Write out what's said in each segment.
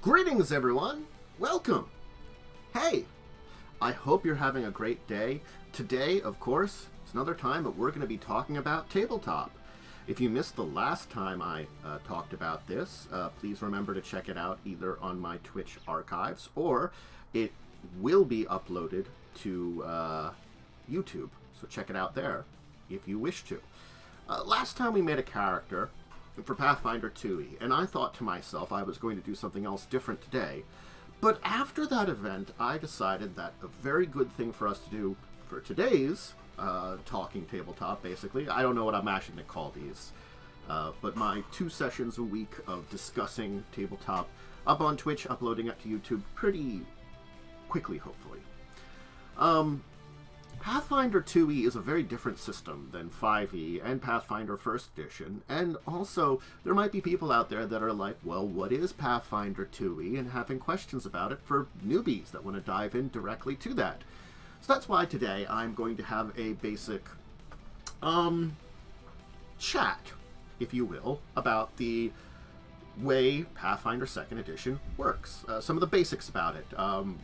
Greetings, everyone! Welcome! Hey! I hope you're having a great day. Today, of course, it's another time that we're going to be talking about tabletop. If you missed the last time I talked about this, please remember to check it out either on my Twitch archives or it will be uploaded to YouTube. So check it out there if you wish to. Last time we made a character for Pathfinder 2e, and I thought to myself I was going to do something else different today. But after that event, I decided that a very good thing for us to do for today's talking tabletop, basically, I don't know what I'm actually going to call these, but my 2 sessions a week of discussing tabletop up on Twitch, uploading it to YouTube pretty quickly, hopefully. Pathfinder 2e is a very different system than 5e and Pathfinder 1st Edition, and also there might be people out there that are like, well, what is Pathfinder 2e, and having questions about it for newbies that want to dive in directly to that. So that's why today I'm going to have a basic chat, if you will, about the way Pathfinder 2nd Edition works. Some of the basics about it,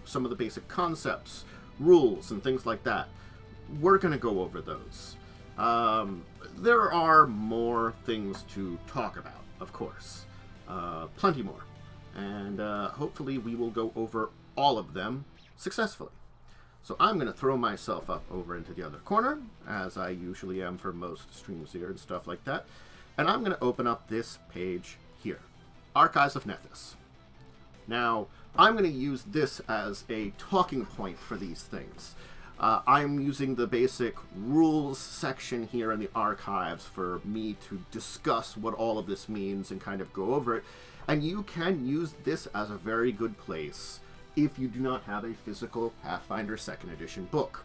some of the basic concepts, rules, and things like that. We're going to go over those. There are more things to talk about, of course. Plenty more. And hopefully we will go over all of them successfully. So I'm going to throw myself up over into the other corner, as I usually am for most streams here and stuff like that. And I'm going to open up this page here. Archives of Nethys. Now, I'm going to use this as a talking point for these things. I'm using the basic rules section here in the archives for me to discuss what all of this means and kind of go over it. And you can use this as a very good place if you do not have a physical Pathfinder 2nd Edition book.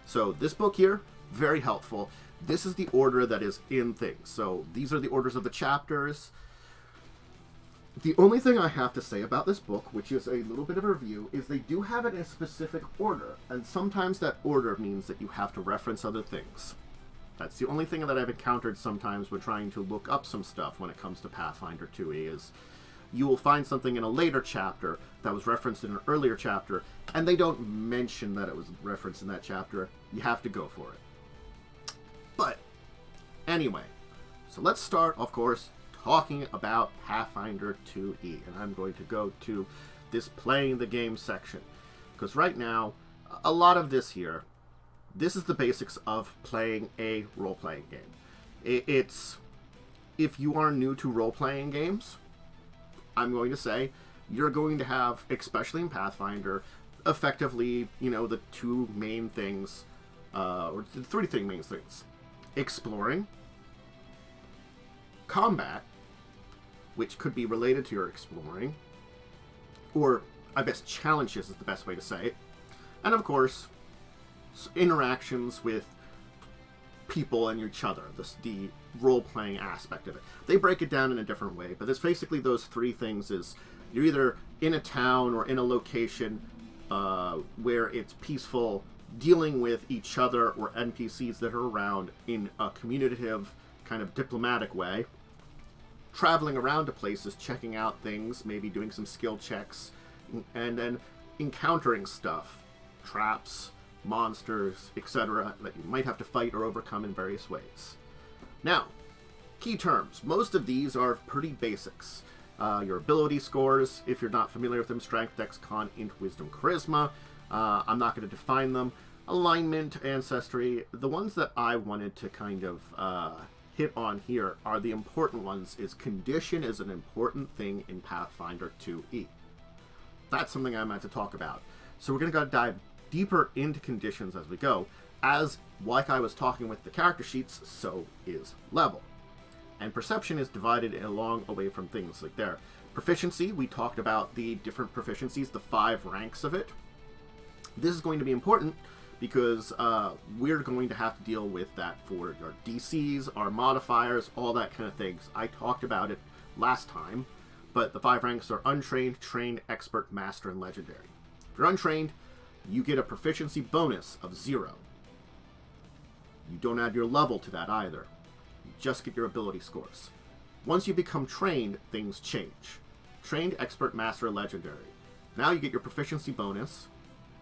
So this book here, very helpful. This is the order that is in things. So these are the orders of the chapters. The only thing I have to say about this book, which is a little bit of a review, is they do have it in a specific order, and sometimes that order means that you have to reference other things. That's the only thing that I've encountered sometimes when trying to look up some stuff when it comes to Pathfinder 2e, is you will find something in a later chapter that was referenced in an earlier chapter, and they don't mention that it was referenced in that chapter. You have to go for it. But, anyway, so let's start, of course, talking about Pathfinder 2e, and I'm going to go to this playing the game section, because right now a lot of this here, this is the basics of playing a role-playing game. It's, if you are new to role-playing games, I'm going to say you're going to have, especially in Pathfinder, effectively, you know, the 2 main things, or the 3 main things: exploring, combat, which could be related to your exploring, or I guess challenges is the best way to say it, and of course, interactions with people and each other, the role-playing aspect of it. They break it down in a different way, but it's basically those 3 things. Is you're either in a town or in a location where it's peaceful, dealing with each other or NPCs that are around in a communicative, kind of diplomatic way, traveling around to places, checking out things, maybe doing some skill checks, and then encountering stuff, traps, monsters, etc., that you might have to fight or overcome in various ways. Now, key terms. Most of these are pretty basics. Your ability scores, if you're not familiar with them: Strength, Dex, Con, Int, Wisdom, Charisma. I'm not going to define them. Alignment, Ancestry. The ones that I wanted to kind of hit on here are the important ones. Is condition is an important thing in Pathfinder 2e. That's something I meant to talk about. So we're going to dive deeper into conditions as we go. As, like I was talking with the character sheets, so is level. And perception is divided along away from things like there. Proficiency, we talked about the different proficiencies, the 5 ranks of it. This is going to be important because we're going to have to deal with that for our DCs, our modifiers, all that kind of things. I talked about it last time, but the 5 ranks are Untrained, Trained, Expert, Master, and Legendary. If you're Untrained, you get a proficiency bonus of 0. You don't add your level to that either. You just get your ability scores. Once you become trained, things change. Trained, Expert, Master, Legendary. Now you get your proficiency bonus,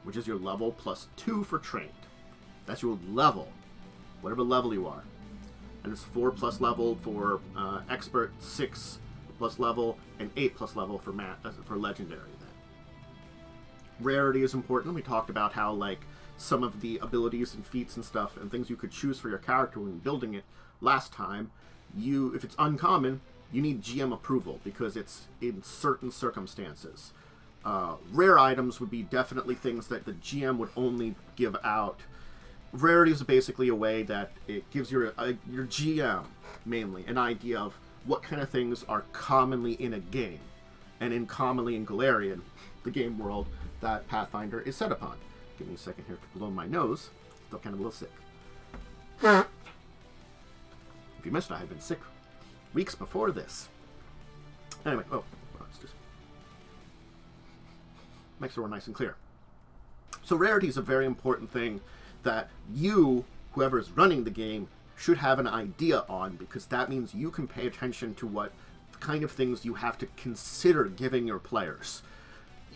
which is your level plus 2 for Trained. That's your level, whatever level you are. And it's 4 plus level for Expert, 6 plus level, and 8 plus level for Legendary. Then rarity is important. We talked about how like some of the abilities and feats and stuff and things you could choose for your character when building it last time. If it's uncommon, you need GM approval because it's in certain circumstances. Rare items would be definitely things that the GM would only give out. Rarity is basically a way that it gives your GM, mainly, an idea of what kind of things are commonly in a game, and commonly in Golarion, the game world that Pathfinder is set upon. Give me a second here to blow my nose. Still kind of a little sick. If you missed, I had been sick weeks before this. Anyway, let's just make sure we're nice and clear. So rarity is a very important thing that you, whoever is running the game, should have an idea on, because that means you can pay attention to what kind of things you have to consider giving your players.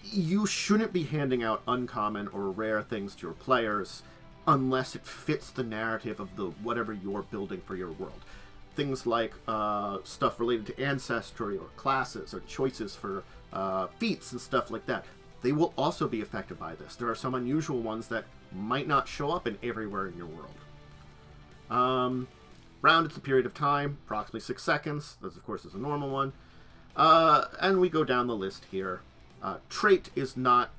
You shouldn't be handing out uncommon or rare things to your players unless it fits the narrative of the whatever you're building for your world. Things like stuff related to ancestry or classes or choices for feats and stuff like that. They will also be affected by this. There are some unusual ones that might not show up in everywhere in your world. Rounded to period of time, approximately 6 seconds. This, of course, is a normal one. And we go down the list here. Trait is not...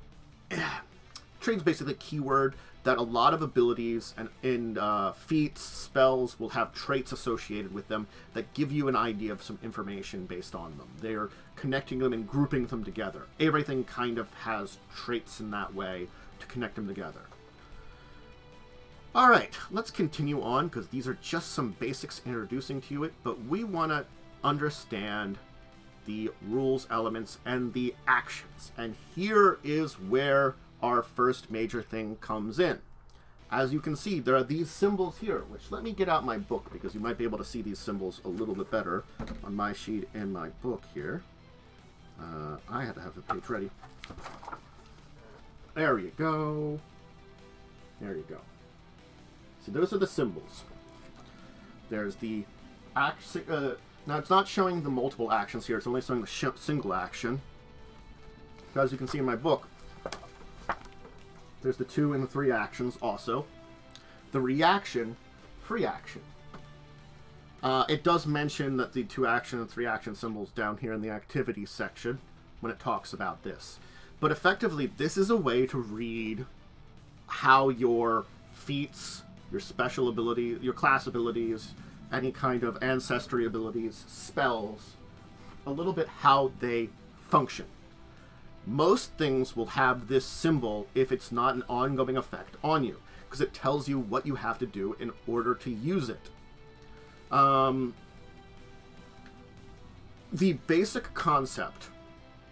Trait is basically a keyword that a lot of abilities and feats, spells will have traits associated with them that give you an idea of some information based on them. They're connecting them and grouping them together. Everything kind of has traits in that way to connect them together. Alright, let's continue on, because these are just some basics introducing to it, but we want to understand the rules, elements, and the actions. And here is where our first major thing comes in. As you can see, there are these symbols here, which let me get out my book, because you might be able to see these symbols a little bit better on my sheet and my book here. I had to have the page ready. There you go. There you go. See, those are the symbols. There's the action. Now, it's not showing the multiple actions here. It's only showing the single action. As you can see in my book, there's the 2 and the 3 actions also. The reaction, free action. It does mention that the 2 action and 3 action symbols down here in the activities section when it talks about this. But effectively, this is a way to read how your feats, your special ability, your class abilities, any kind of ancestry abilities, spells, a little bit how they function. Most things will have this symbol if it's not an ongoing effect on you, because it tells you what you have to do in order to use it. The basic concept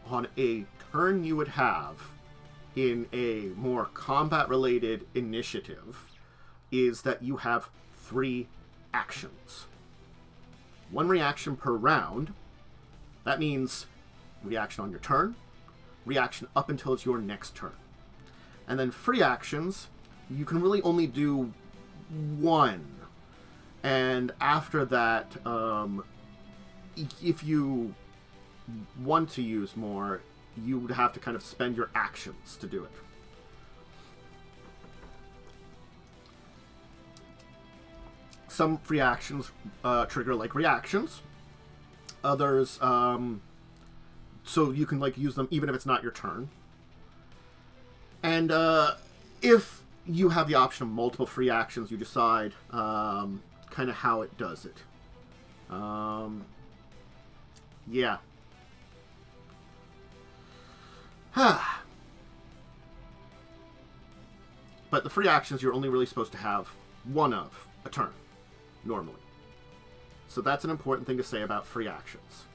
on a turn you would have in a more combat-related initiative is that you have 3 actions. 1 reaction per round. That means reaction on your turn, reaction up until it's your next turn. And then free actions, you can really only do 1. And after that, if you want to use more, you would have to kind of spend your actions to do it. Some free actions trigger like reactions. Others, so you can like use them even if it's not your turn. And if you have the option of multiple free actions, you decide kind of how it does it. Yeah. But the free actions you're only really supposed to have 1 of a turn, normally. So that's an important thing to say about free actions.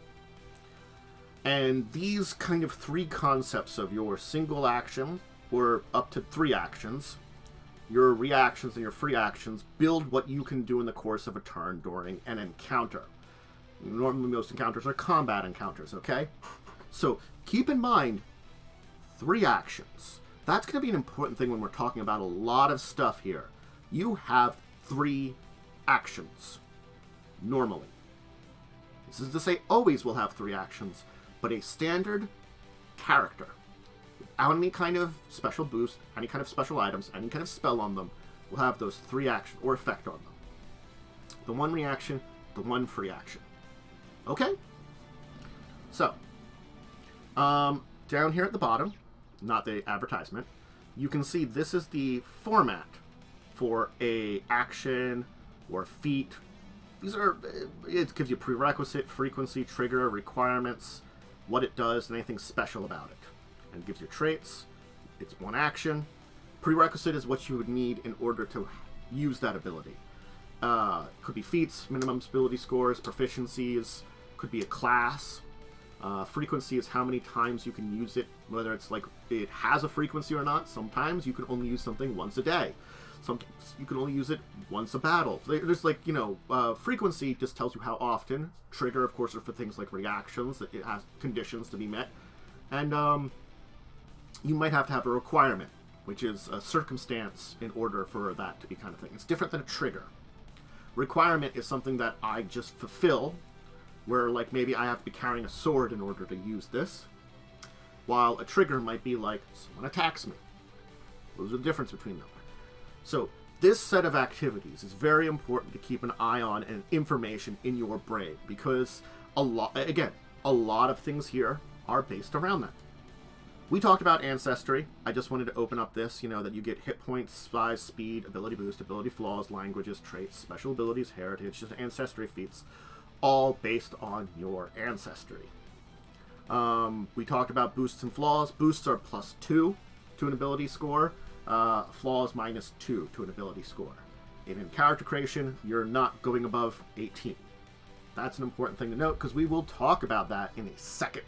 And these kind of 3 concepts of your single action, or up to 3 actions, your reactions and your free actions, build what you can do in the course of a turn during an encounter. Normally most encounters are combat encounters, okay? So keep in mind 3 actions. That's going to be an important thing when we're talking about a lot of stuff here. You have 3 actions, normally. This is to say always will have 3 actions, but a standard character, without any kind of special boost, any kind of special items, any kind of spell on them, will have those 3 actions or effect on them. The 1 reaction, the 1 free action. Okay? So, down here at the bottom, not the advertisement, you can see this is the format for a action or feat. These are, it gives you prerequisite, frequency, trigger, requirements, what it does, and anything special about it. And it gives you traits. It's 1 action. Prerequisite is what you would need in order to use that ability. Could be feats, minimum ability scores, proficiencies, could be a class. Frequency is how many times you can use it, whether it's like it has a frequency or not. Sometimes you can only use something once a day. Sometimes you can only use it once a battle. There's like, frequency just tells you how often. Trigger, of course, are for things like reactions, that it has conditions to be met. And you might have to have a requirement, which is a circumstance in order for that to be kind of thing. It's different than a trigger. Requirement is something that I just fulfill, where like maybe I have to be carrying a sword in order to use this, while a trigger might be like someone attacks me. Those are the difference between them. So this set of activities is very important to keep an eye on and information in your brain, because a lot of things here are based around that. We talked about ancestry. I just wanted to open up this, that you get hit points, size, speed, ability boost, ability flaws, languages, traits, special abilities, heritage, just ancestry feats, all based on your ancestry. We talked about boosts and flaws. Boosts are +2 to an ability score. Flaws -2 to an ability score. And in character creation, you're not going above 18. That's an important thing to note, because we will talk about that in a second.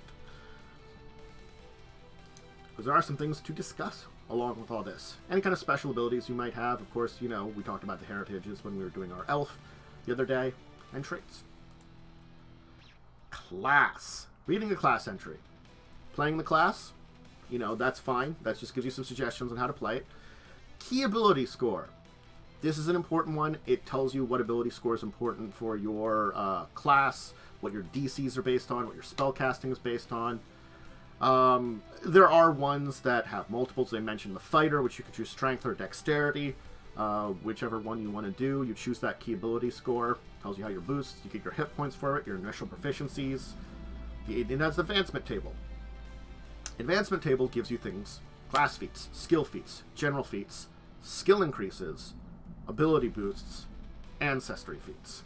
Because there are some things to discuss along with all this. Any kind of special abilities you might have. Of course, we talked about the heritages when we were doing our elf the other day. And traits. Class. Reading a class entry. Playing the class, that's fine. That just gives you some suggestions on how to play it. Key ability score. This is an important one. It tells you what ability score is important for your class, what your DCs are based on, what your spell casting is based on. There are ones that have multiples. They mentioned the fighter, which you can choose strength or dexterity. Whichever one you want to do, you choose that key ability score. Tells you how your boosts, you get your hit points for it, your initial proficiencies. It has the advancement table. Advancement table gives you things: class feats, skill feats, general feats, skill increases, ability boosts, ancestry feats.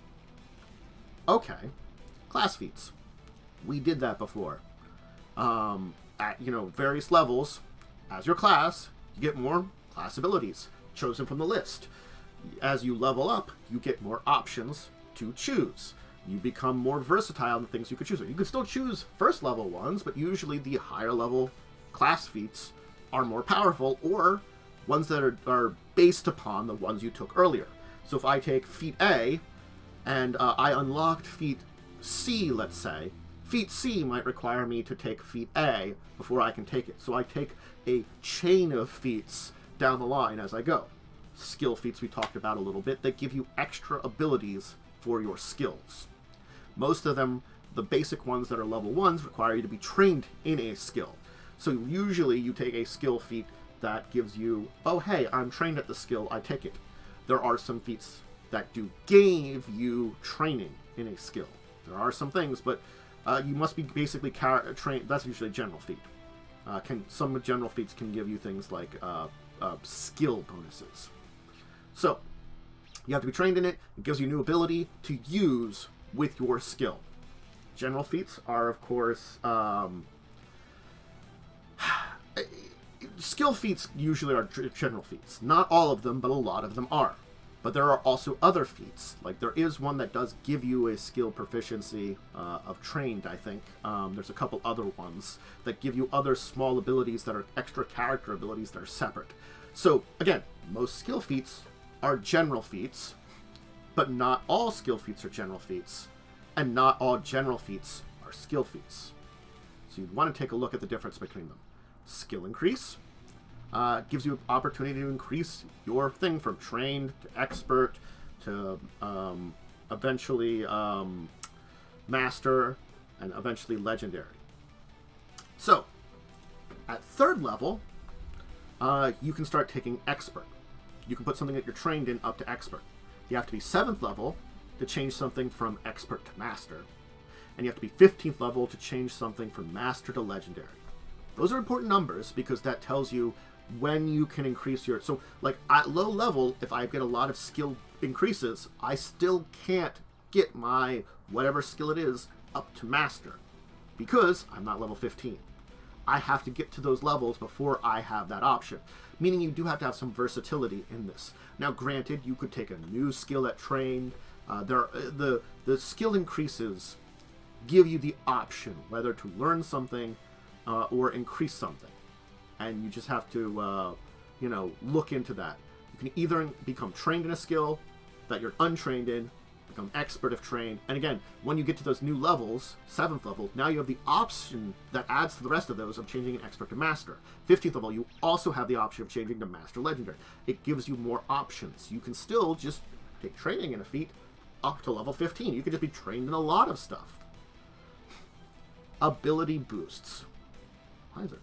Okay, class feats. We did that before. At various levels, as your class, you get more class abilities chosen from the list. As you level up, you get more options to choose. You become more versatile in the things you could choose. You can still choose first level ones, but usually the higher level class feats are more powerful, or ones that are based upon the ones you took earlier. So if I take feat A, and I unlocked feat C, let's say, feat C might require me to take feat A before I can take it. So I take a chain of feats down the line as I go. Skill feats we talked about a little bit that give you extra abilities for your skills. Most of them, the basic ones that are level 1s, require you to be trained in a skill. So usually you take a skill feat that gives you, oh hey, I'm trained at the skill, I take it. There are some feats that do give you training in a skill. There are some things, but you must be basically trained. That's usually a general feat. Some general feats can give you things like skill bonuses. So you have to be trained in it. It gives you a new ability to use with your skill. General feats are, of course, skill feats usually are general feats. Not all of them, but a lot of them are. But there are also other feats. Like there is one that does give you a skill proficiency of trained, I think. There's a couple other ones that give you other small abilities that are extra character abilities that are separate. So again, most skill feats are general feats, but not all skill feats are general feats, and not all general feats are skill feats. So you want to take a look at the difference between them. Skill increase gives you an opportunity to increase your thing from trained to expert to eventually master and eventually legendary. So, at 3rd level, you can start taking expert. You can put something that you're trained in up to expert. You have to be 7th level to change something from expert to master. And you have to be 15th level to change something from master to legendary. Those are important numbers because that tells you when you can increase your... So, like, at low level, if I get a lot of skill increases, I still can't get my whatever skill it is up to master because I'm not level 15. I have to get to those levels before I have that option, meaning you do have to have some versatility in this. Now, granted, you could take a new skill at trained. The skill increases give you the option whether to learn something or increase something, and you just have to look into that. You can either become trained in a skill that you're untrained in, become expert if trained, and again, when you get to those new levels, 7th level, now you have the option that adds to the rest of those of changing an expert to master. 15th level, you also have the option of changing to master legendary. It gives you more options. You can still just take training in a feat up to level 15. You can just be trained in a lot of stuff. Ability boosts. Why is that?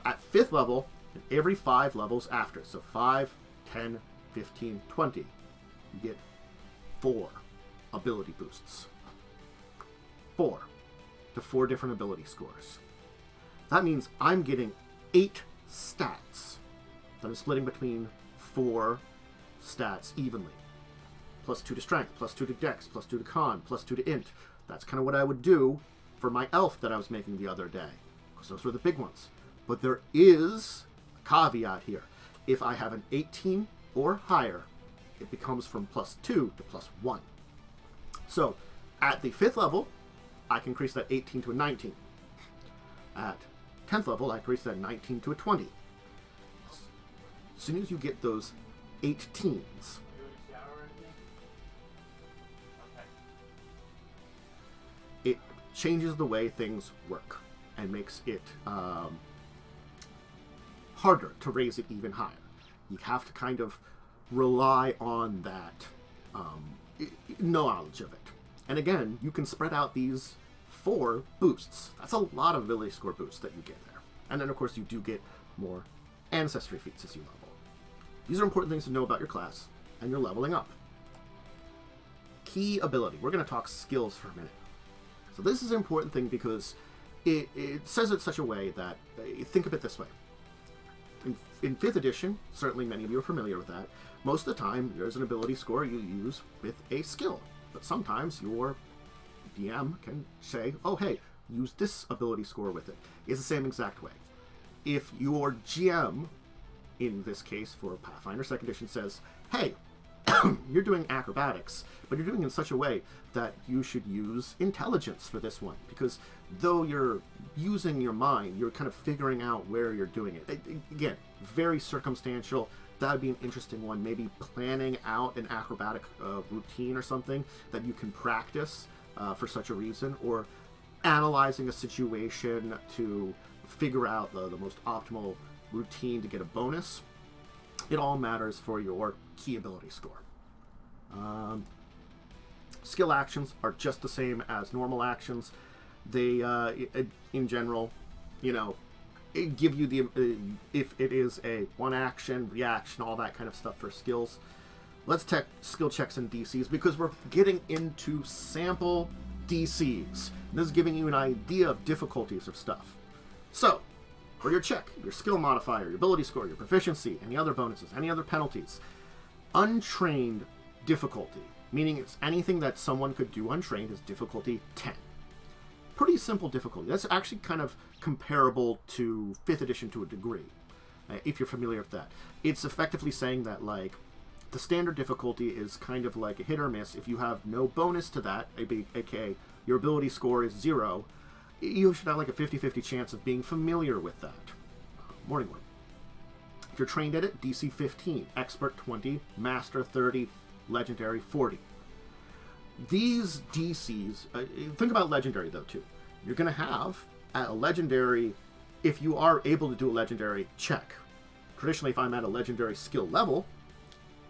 At 5th level, and every 5 levels after, so 5, 10, 15, 20, you get 4 ability boosts. 4 to 4 different ability scores. That means I'm getting 8 stats that I'm splitting between 4 stats evenly. Plus 2 to strength, plus 2 to dex, plus 2 to con, plus 2 to int. That's kind of what I would do for my elf that I was making the other day, because those were the big ones. But there is a caveat here. If I have an 18 or higher, it becomes from plus 2 to plus 1. So, at the 5th level, I can increase that 18 to a 19. At 10th level, I increase that 19 to a 20. As soon as you get those 18s, it changes the way things work and makes it harder to raise it even higher. You have to kind of rely on that knowledge of it. And again, you can spread out these 4 boosts. That's a lot of ability score boosts that you get there. And then, of course, you do get more ancestry feats as you level. These are important things to know about your class and your leveling up. Key ability. We're going to talk skills for a minute. So this is an important thing because it says it such a way that, think of it this way. In 5th edition, certainly many of you are familiar with that, most of the time there's an ability score you use with a skill. But sometimes your DM can say, oh hey, use this ability score with it. It's the same exact way. If your GM, in this case for Pathfinder 2nd edition, says, hey, you're doing acrobatics, but you're doing it in such a way that you should use intelligence for this one, because though you're using your mind, you're kind of figuring out where you're doing it. Again, very circumstantial. That would be an interesting one. Maybe planning out an acrobatic routine or something that you can practice for such a reason, or analyzing a situation to figure out the most optimal routine to get a bonus. It all matters for your key ability score. Skill actions are just the same as normal actions. They, in general, give you the if it is a one action, reaction, all that kind of stuff for skills. Let's take skill checks and DCs because we're getting into sample DCs. And this is giving you an idea of difficulties of stuff. So, for your check, your skill modifier, your ability score, your proficiency, any other bonuses, any other penalties, untrained difficulty, meaning it's anything that someone could do untrained, is difficulty 10. Pretty simple difficulty. That's actually kind of comparable to 5th edition to a degree, if you're familiar with that. It's effectively saying that, like, the standard difficulty is kind of like a hit or miss. If you have no bonus to that, aka your ability score is 0, you should have like a 50-50 chance of being familiar with that. Morning one. If you're trained at it, DC 15, Expert 20, Master 30, Legendary 40. These DCs, think about Legendary though too. You're going to have at a legendary, if you are able to do a legendary, check. Traditionally, if I'm at a legendary skill level,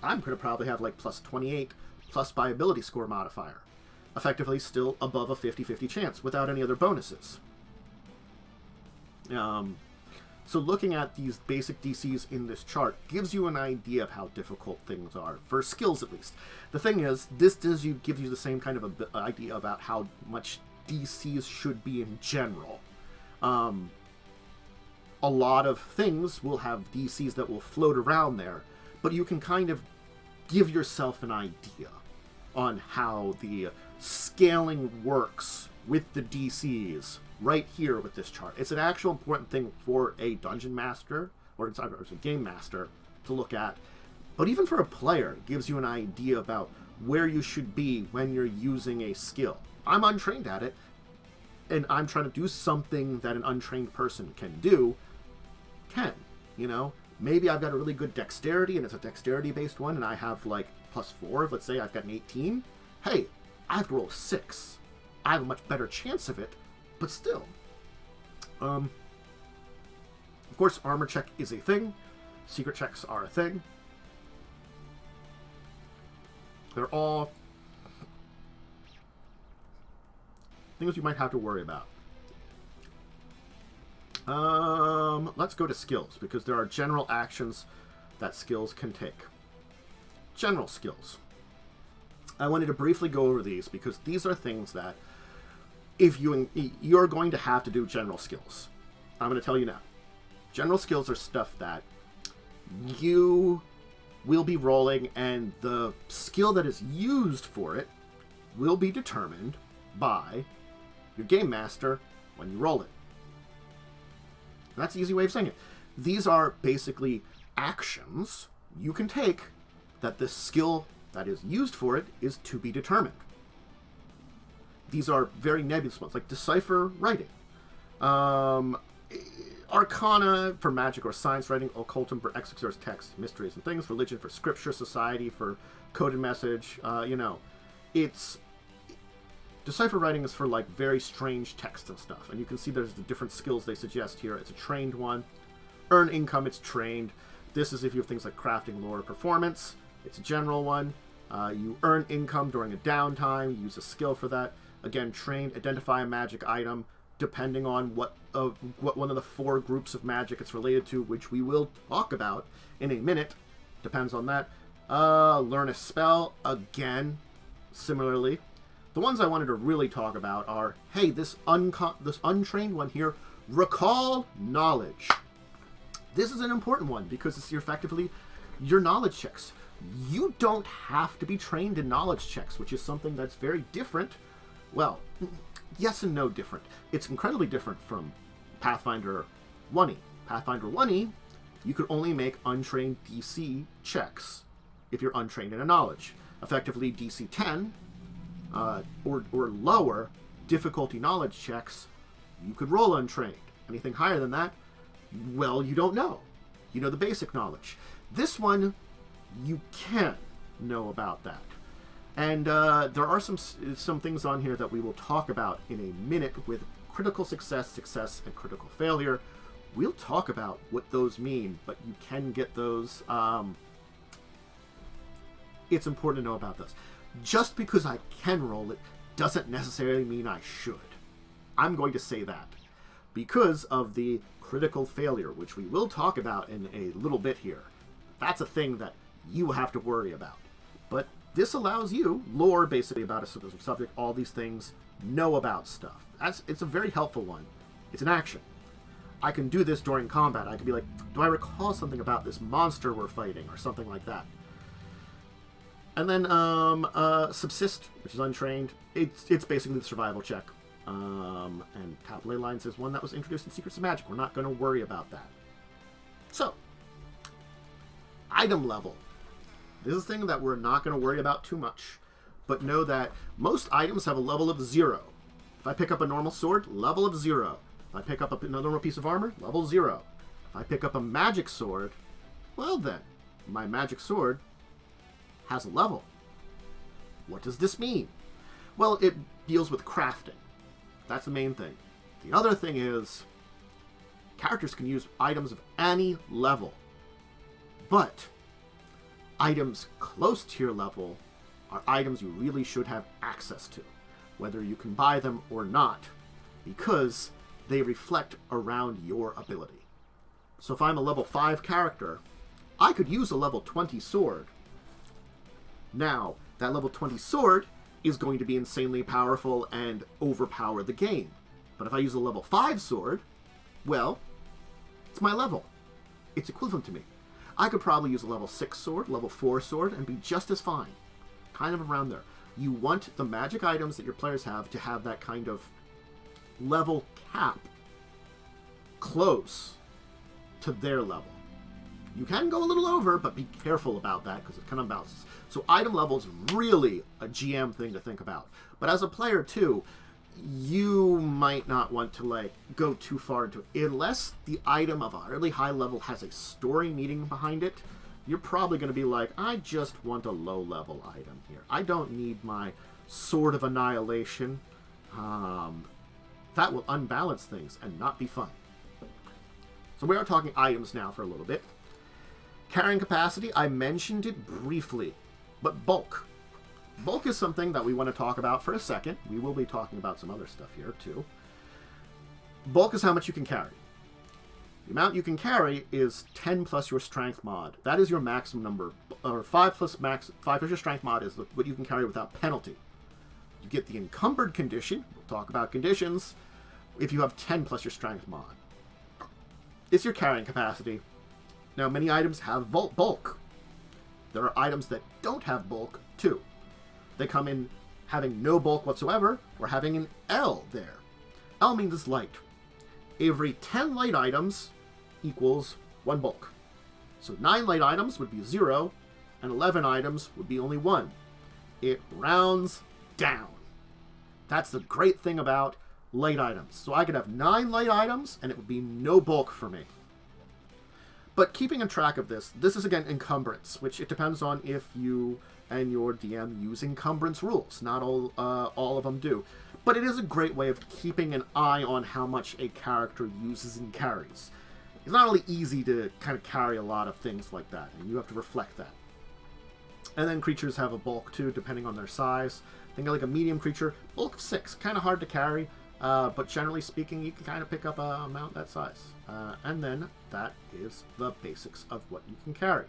I'm going to probably have like plus 28 plus my ability score modifier. Effectively still above a 50-50 chance without any other bonuses. So looking at these basic DCs in this chart gives you an idea of how difficult things are, for skills at least. The thing is, this gives you the same kind of idea about how much DCs should be in general. A lot of things will have DCs that will float around there, but you can kind of give yourself an idea on how the scaling works with the DCs right here with this chart. It's an actual important thing for a dungeon master or a game master to look at, but even for a player, it gives you an idea about where you should be when you're using a skill. I'm untrained at it, and I'm trying to do something that an untrained person can do. You know, maybe I've got a really good dexterity and it's a dexterity based one and I have like +4. Let's say I've got an 18. Hey, I have to roll a 6. I have a much better chance of it, but still. Of course, armor check is a thing. Secret checks are a thing. They're all things you might have to worry about. Let's go to skills, because there are general actions that skills can take. General skills. I wanted to briefly go over these, because these are things that if you're going to have to do general skills. I'm going to tell you now. General skills are stuff that you will be rolling, and the skill that is used for it will be determined by your game master when you roll it. That's the easy way of saying it. These are basically actions you can take that the skill that is used for it is to be determined. These are very nebulous ones, like decipher writing. Arcana for magic or science writing, occultum for exorcism, text, mysteries and things, religion for scripture, society for coded message. It's decipher writing is for like very strange text and stuff, and you can see there's the different skills they suggest here. It's a trained one. Earn income, it's trained. This is if you have things like crafting, lore, performance. It's a general one. You earn income during a downtime. Use a skill for that. Again, trained. Identify a magic item, depending on what one of the 4 groups of magic it's related to, which we will talk about in a minute. Depends on that. Learn a spell. Again, similarly. The ones I wanted to really talk about are, hey, this untrained one here, recall knowledge. This is an important one because it's effectively your knowledge checks. You don't have to be trained in knowledge checks, which is something that's very different. Well, yes and no different. It's incredibly different from Pathfinder 1E. Pathfinder 1E, you could only make untrained DC checks if you're untrained in a knowledge. Effectively, DC 10 or lower difficulty knowledge checks, you could roll untrained. Anything higher than that, well, you don't know. You know the basic knowledge. This one, you can know about that. And there are some things on here that we will talk about in a minute with critical success, and critical failure. We'll talk about what those mean, but you can get those. It's important to know about those. Just because I can roll it doesn't necessarily mean I should. I'm going to say that because of the critical failure, which we will talk about in a little bit here. That's a thing that you have to worry about. But this allows you, lore basically about a specific subject, all these things, know about stuff. It's a very helpful one. It's an action. I can do this during combat. I can be like, do I recall something about this monster we're fighting, or something like that. And then subsist, which is untrained. It's basically the survival check. And Tap Ley Lines is one that was introduced in Secrets of Magic. We're not going to worry about that. So, item level. This is a thing that we're not going to worry about too much. But know that most items have a level of 0. If I pick up a normal sword, level of 0. If I pick up a normal piece of armor, level 0. If I pick up a magic sword, well then, my magic sword has a level. What does this mean? Well, it deals with crafting. That's the main thing. The other thing is, characters can use items of any level, but items close to your level are items you really should have access to, whether you can buy them or not, because they reflect around your ability. So if I'm a level 5 character, I could use a level 20 sword. Now, that level 20 sword is going to be insanely powerful and overpower the game. But if I use a level 5 sword, well, it's my level. It's equivalent to me. I could probably use a level 6 sword, level 4 sword, and be just as fine. Kind of around there. You want the magic items that your players have to have that kind of level cap close to their level. You can go a little over, but be careful about that because it kind of bounces. So item level is really a GM thing to think about. But as a player too, you might not want to go too far into it. Unless the item of a really high level has a story meaning behind it, you're probably going to be like, I just want a low level item here. I don't need my Sword of Annihilation. That will unbalance things and not be fun. So we are talking items now for a little bit. Carrying capacity, I mentioned it briefly, but bulk. Bulk is something that we want to talk about for a second. We will be talking about some other stuff here too. Bulk is how much you can carry. The amount you can carry is 10 plus your strength mod. That is your maximum number, or 5 plus your strength mod is what you can carry without penalty. You get the encumbered condition. We'll talk about conditions if you have 10 plus your strength mod. It's your carrying capacity. Now, many items have bulk. There are items that don't have bulk, too. They come in having no bulk whatsoever, or having an L there. L means it's light. Every 10 light items equals 1 bulk. So 9 light items would be 0, and 11 items would be only 1. It rounds down. That's the great thing about light items. So I could have 9 light items, and it would be no bulk for me. But keeping in track of this is again encumbrance, which it depends on if you and your DM use encumbrance rules. Not all of them do. But it is a great way of keeping an eye on how much a character uses and carries. It's not really easy to kind of carry a lot of things like that, and you have to reflect that. And then creatures have a bulk too, depending on their size. Think of like a medium creature, bulk of 6, kind of hard to carry, but generally speaking, you can kind of pick up an amount that size. And then that is the basics of what you can carry.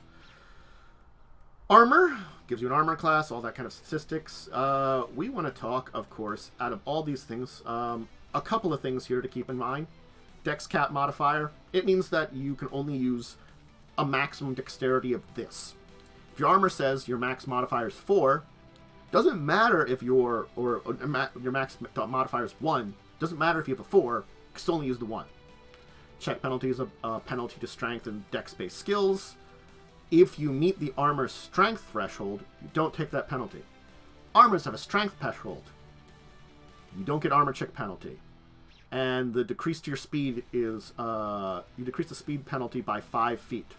Armor gives you an armor class, all that kind of statistics. We want to talk, of course, out of all these things, a couple of things here to keep in mind. Dex cap modifier. It means that you can only use a maximum dexterity of this. If your armor says your max modifier is 4, doesn't matter if your max modifier is 1. Doesn't matter if you have a 4. You can still only use the 1. Check penalty is a penalty to strength and dex-based skills. If you meet the armor's strength threshold, you don't take that penalty. Armors have a strength threshold. You don't get armor check penalty. And the decrease to your speed is, you decrease the speed penalty by 5 feet.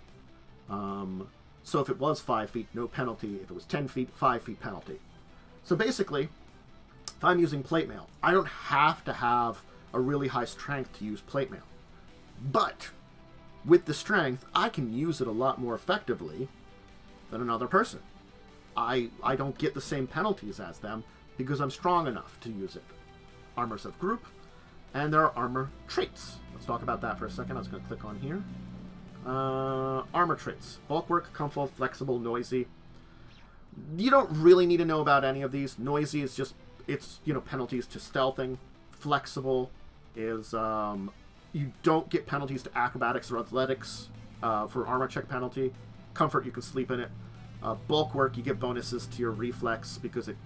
So if it was 5 feet, no penalty. If it was 10 feet, 5 feet penalty. So basically, if I'm using plate mail, I don't have to have a really high strength to use plate mail. But with the strength, I can use it a lot more effectively than another person. I don't get the same penalties as them because I'm strong enough to use it. Armors of group, and there are armor traits. Let's talk about that for a second. I was going to click on here. Armor traits. Bulwark, comfortable, flexible, noisy. You don't really need to know about any of these. Noisy is just, it's, penalties to stealthing. Flexible is, you don't get penalties to acrobatics or athletics for armor check penalty. Comfort, you can sleep in it. Bulwark, you get bonuses to your reflex because it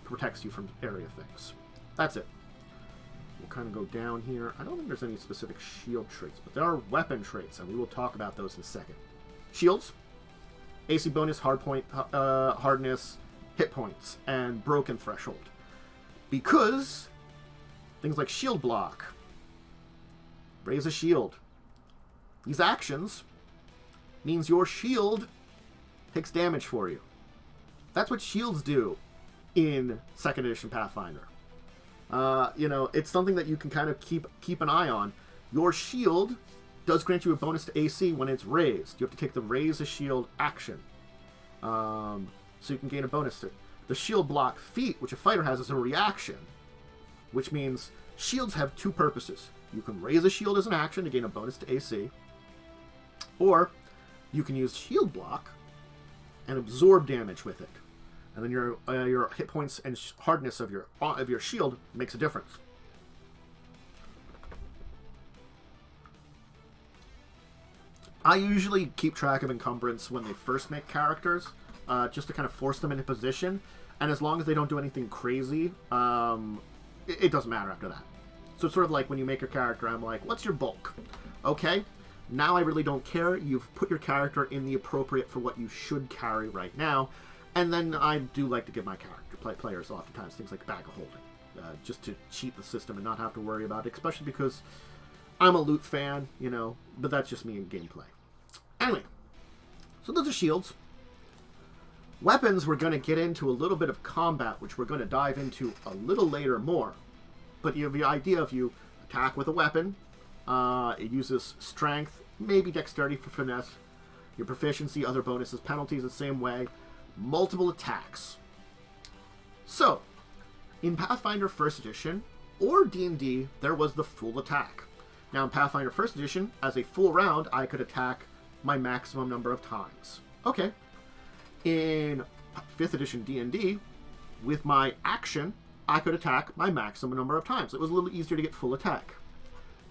protects you from area things. That's it. We'll kind of go down here. I don't think there's any specific shield traits, but there are weapon traits, and we will talk about those in a second. Shields, AC bonus, hardness, hit points, and broken threshold. Because things like shield block, raise a shield. These actions means your shield takes damage for you. That's what shields do in 2nd edition Pathfinder. It's something that you can kind of keep an eye on. Your shield does grant you a bonus to AC when it's raised. You have to take the raise a shield action. So you can gain a bonus to it. The shield block feat, which a fighter has, is a reaction, which means shields have two purposes. You can raise a shield as an action to gain a bonus to AC, or you can use shield block and absorb damage with it. And then your hit points and hardness of your shield makes a difference. I usually keep track of encumbrance when they first make characters, just to kind of force them into position. And as long as they don't do anything crazy, it doesn't matter after that. So it's sort of like when you make your character, I'm like, what's your bulk? Okay, now I really don't care. You've put your character in the appropriate for what you should carry right now. And then I do like to give my character players oftentimes things like bag of holding, just to cheat the system and not have to worry about it, especially because I'm a loot fan, but that's just me in gameplay. Anyway, so those are shields. Weapons, we're going to get into a little bit of combat, which we're going to dive into a little later more. But you have the idea of you attack with a weapon. It uses strength, maybe dexterity for finesse. Your proficiency, other bonuses, penalties the same way. Multiple attacks. So, in Pathfinder 1st Edition, or D&D, there was the full attack. Now, in Pathfinder 1st Edition, as a full round, I could attack my maximum number of times. Okay. In 5th Edition D&D, with my action, I could attack my maximum number of times. It was a little easier to get full attack.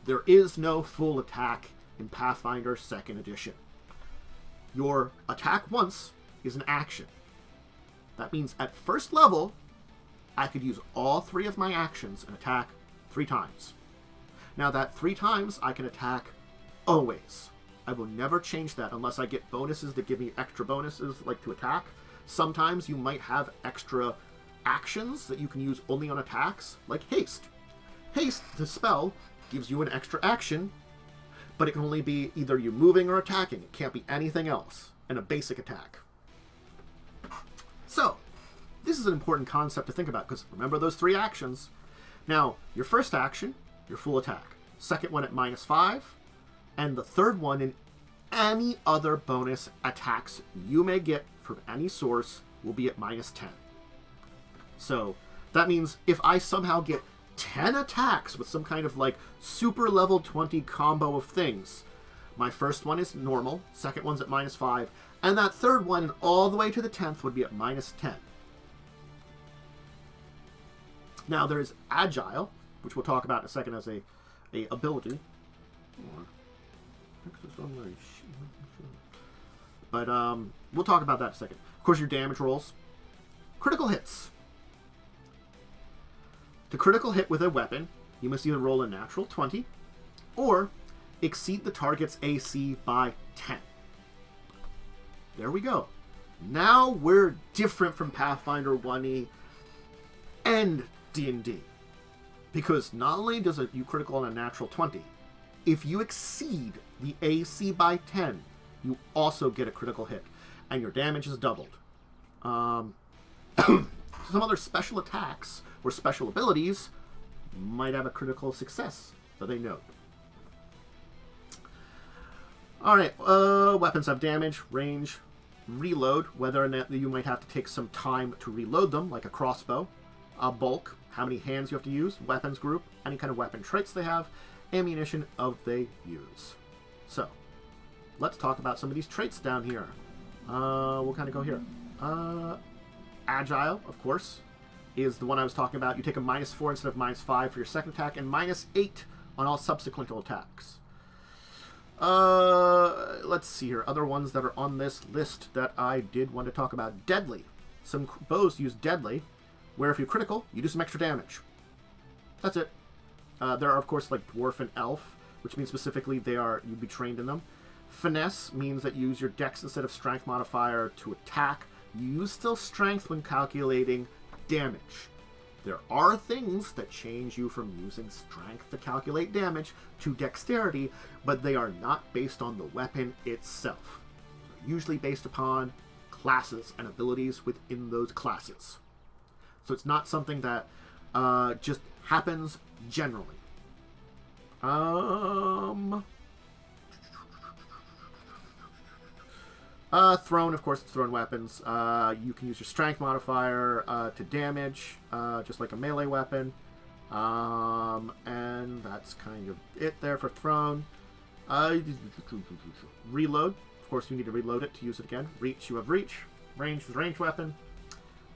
There is no full attack in Pathfinder 2nd Edition. Your attack once is an action. That means at first level, I could use all 3 of my actions and attack 3 times. Now that 3 times, I can attack always. I will never change that unless I get bonuses that give me extra bonuses, like to attack. Sometimes you might have extra actions that you can use only on attacks, like haste. Haste, the spell, gives you an extra action, but it can only be either you moving or attacking. It can't be anything else in a basic attack. So, this is an important concept to think about, because remember those 3 actions. Now, your first action, your full attack. Second one at -5, and the third one in any other bonus attacks you may get from any source will be at -10. So, that means if I somehow get 10 attacks with some kind of like super level 20 combo of things, my first one is normal, second one's at -5, and that third one all the way to the 10th would be at -10. Now there's Agile, which we'll talk about in a second as a ability. But we'll talk about that in a second. Of course, your damage rolls. Critical hits. To critical hit with a weapon, you must either roll a natural 20 or exceed the target's AC by 10. There we go. Now we're different from Pathfinder 1E and D&D. Because not only does you critical on a natural 20, if you exceed the AC by 10, you also get a critical hit, and your damage is doubled. Some other special attacks or special abilities might have a critical success that they note. Alright, weapons have damage, range, reload, whether or not you might have to take some time to reload them, like a crossbow, bulk, how many hands you have to use, weapons group, any kind of weapon traits they have, ammunition of they use. So, let's talk about some of these traits down here. We'll kind of go here. Agile, of course, is the one I was talking about. You take a -4 instead of -5 for your second attack, and -8 on all subsequent attacks. Let's see here. Other ones that are on this list that I did want to talk about. Deadly. Some bows use deadly, where if you're critical, you do some extra damage. That's it. There are, of course, like dwarf and elf, which means specifically you'd be trained in them. Finesse means that you use your dex instead of strength modifier to attack. You use still strength when calculating damage. There are things that change you from using strength to calculate damage to dexterity, but they are not based on the weapon itself. They're usually based upon classes and abilities within those classes. So it's not something that just happens generally. Thrown, of course, it's thrown weapons. You can use your strength modifier to damage, just like a melee weapon. And that's kind of it there for thrown. Reload. Of course, you need to reload it to use it again. Reach, you have reach. Range is a range weapon.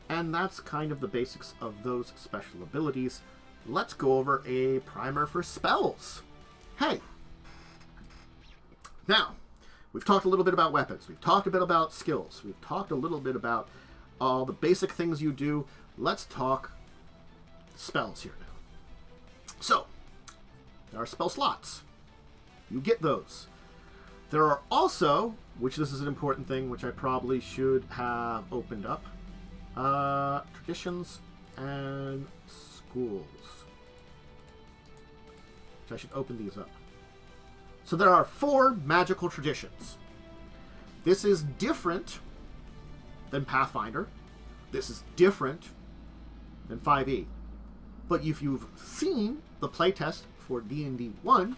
And that's kind of the basics of those special abilities. Let's go over a primer for spells. Hey! Now, we've talked a little bit about weapons. We've talked a bit about skills. We've talked a little bit about all the basic things you do. Let's talk spells here now. So, there are spell slots. You get those. There are also, which this is an important thing, which I probably should have opened up, traditions and schools. Which I should open these up. So there are 4 magical traditions. This is different than Pathfinder. This is different than 5e. But if you've seen the playtest for D&D 1,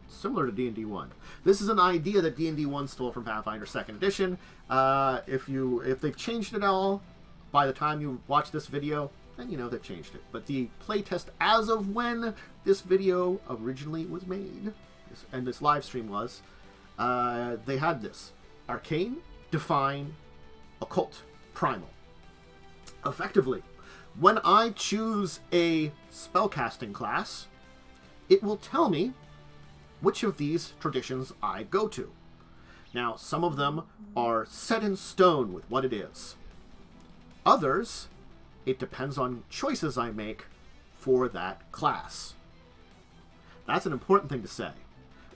similar to D&D 1. This is an idea that D&D 1 stole from Pathfinder 2nd edition. If they've changed it at all, by the time you watch this video, then you know they've changed it. But the playtest as of when this video originally was made, and this live stream was, they had this. Arcane, Divine, Occult, Primal. Effectively, when I choose a spellcasting class, it will tell me which of these traditions I go to. Now, some of them are set in stone with what it is. Others, it depends on choices I make for that class. That's an important thing to say,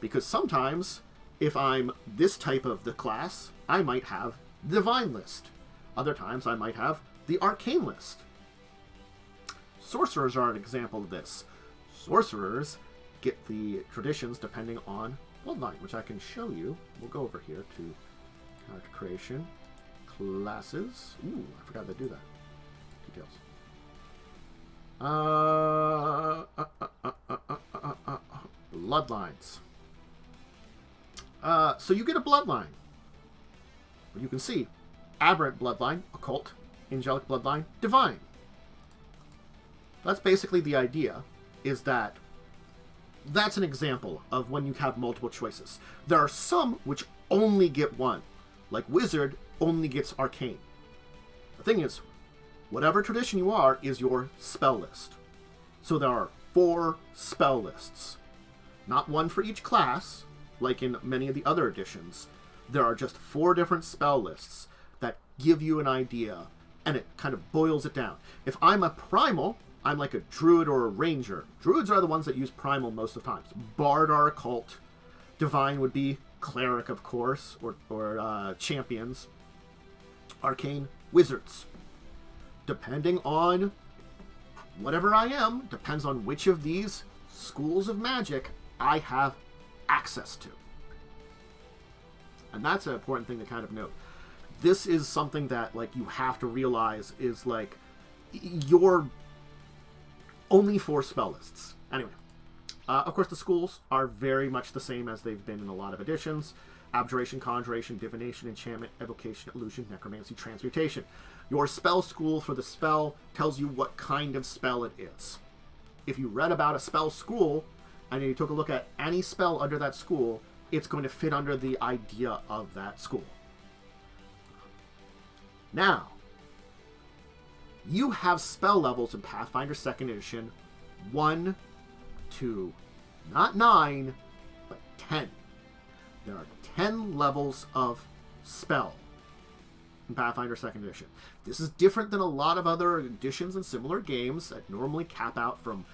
because sometimes, if I'm this type of the class, I might have the Divine list. Other times, I might have the Arcane list. Sorcerers are an example of this. Sorcerers get the traditions depending on bloodline, which I can show you. We'll go over here to character creation, classes. Ooh, I forgot to do that. Details. Bloodlines. So you get a bloodline. But you can see aberrant bloodline, occult, angelic bloodline, divine. That's basically the idea, is that that's an example of when you have multiple choices. There are some which only get one. Like Wizard only gets Arcane. The thing is, whatever tradition you are is your spell list. So there are 4 spell lists. Not one for each class, like in many of the other editions. There are just 4 different spell lists that give you an idea, and it kind of boils it down. If I'm a primal, I'm like a druid or a ranger. Druids are the ones that use primal most of the times. Bard are occult. Divine would be cleric, of course, or champions. Arcane, wizards. Depending on whatever I am, depends on which of these schools of magic I have access to. And that's an important thing to kind of note. This is something that, like, you have to realize is, like, your only 4 spell lists. Anyway, of course, the schools are very much the same as they've been in a lot of editions. Abjuration, Conjuration, Divination, Enchantment, Evocation, Illusion, Necromancy, Transmutation. Your spell school for the spell tells you what kind of spell it is. If you read about a spell school, and you took a look at any spell under that school, it's going to fit under the idea of that school. Now, you have spell levels in Pathfinder 2nd Edition 1 to, not 9, but 10. There are 10 levels of spell in Pathfinder 2nd Edition. This is different than a lot of other editions and similar games that normally cap out from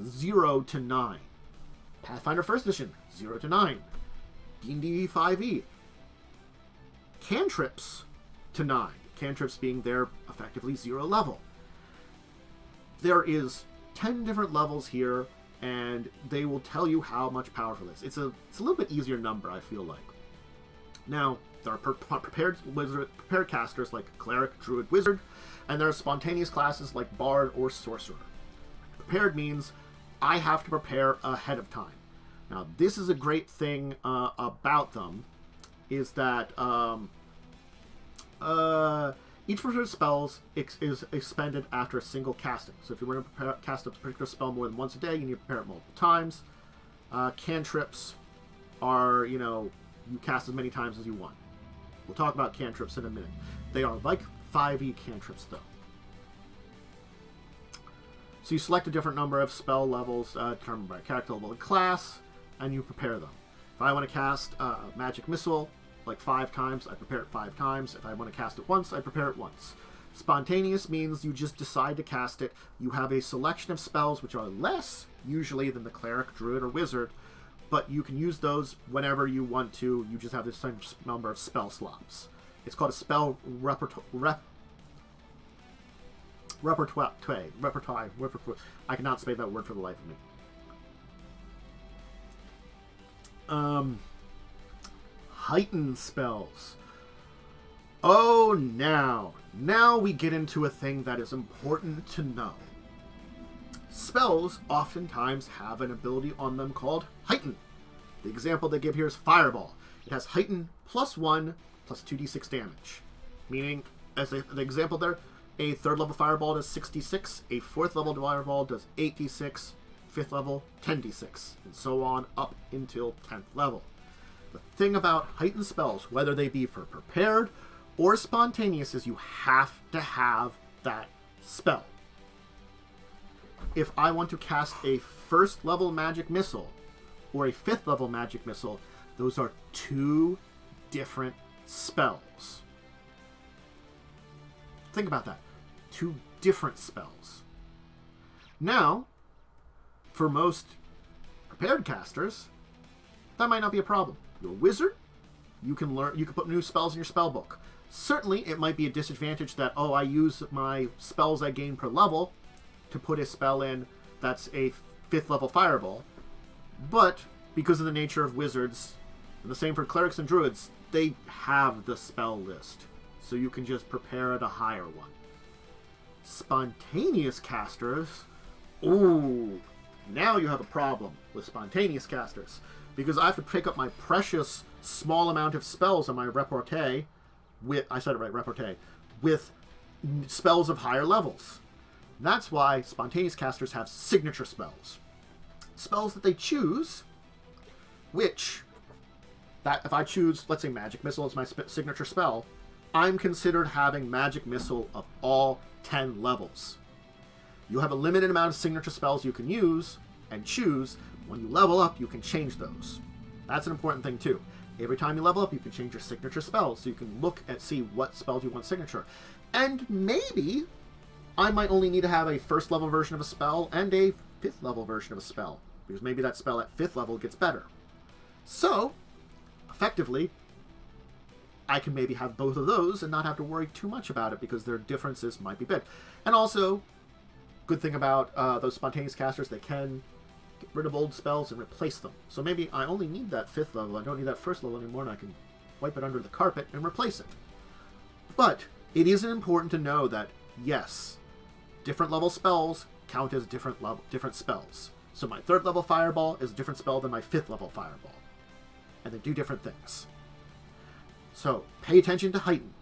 0 to 9. Pathfinder 1st Edition, 0 to 9. D&D 5e, cantrips to 9. Cantrips being their effectively 0 level. There is 10 different levels here, and they will tell you how much powerful it is. It's a little bit easier number, I feel like. Now, there are prepared casters like Cleric, Druid, Wizard, and there are spontaneous classes like Bard or Sorcerer. prepared means I have to prepare ahead of time. Now, this is a great thing about them, is that each prepared spells is expended after a single casting. So if you want to cast a particular spell more than once a day, you need to prepare it multiple times. Cantrips are, you cast as many times as you want. We'll talk about cantrips in a minute. They are like 5e cantrips, though. So you select a different number of spell levels determined by character level and class, and you prepare them. If I want to cast Magic Missile like 5 times, I prepare it 5 times. If I want to cast it once, I prepare it once. Spontaneous means you just decide to cast it. You have a selection of spells which are less, usually, than the Cleric, Druid, or Wizard, but you can use those whenever you want to. You just have the same number of spell slots. It's called a spell repertoire. I cannot say that word for the life of me. Heightened spells. Oh, now we get into a thing that is important to know. Spells oftentimes have an ability on them called Heighten. The example they give here is Fireball. It has Heighten +1 plus 2d6 damage. Meaning, as the example there, a 3rd level Fireball does 6d6, a 4th level Fireball does 8d6, 5th level 10d6, and so on up until 10th level. The thing about heightened spells, whether they be for prepared or spontaneous, is you have to have that spell. If I want to cast a 1st level Magic Missile or a 5th level Magic Missile, those are 2 different spells. Think about that. 2 different spells. Now, for most prepared casters, that might not be a problem. You're a wizard, you can put new spells in your spell book. Certainly, it might be a disadvantage that, I use my spells I gain per level to put a spell in that's a 5th level Fireball. But, because of the nature of wizards, and the same for clerics and druids, they have the spell list. So you can just prepare at a higher one. Spontaneous casters, now you have a problem with spontaneous casters. Because I have to pick up my precious small amount of spells on my repertoire with spells of higher levels. That's why spontaneous casters have signature spells. Spells that they choose, which, if I choose, let's say Magic Missile is my signature spell, I'm considered having Magic Missile of all 10 levels. You have a limited amount of signature spells you can use and choose. When you level up, you can change those. That's an important thing, too. Every time you level up, you can change your signature spells, so you can look and see what spells you want signature. And maybe I might only need to have a 1st level version of a spell and a 5th level version of a spell, because maybe that spell at 5th level gets better. So, effectively, I can maybe have both of those and not have to worry too much about it, because their differences might be big. And also, good thing about those spontaneous casters, they can get rid of old spells and replace them. So maybe I only need that 5th level, I don't need that 1st level anymore, and I can wipe it under the carpet and replace it. But it is important to know that, yes, different level spells count as different spells. So my 3rd level Fireball is a different spell than my 5th level Fireball. And they do different things. So, pay attention to Heighten.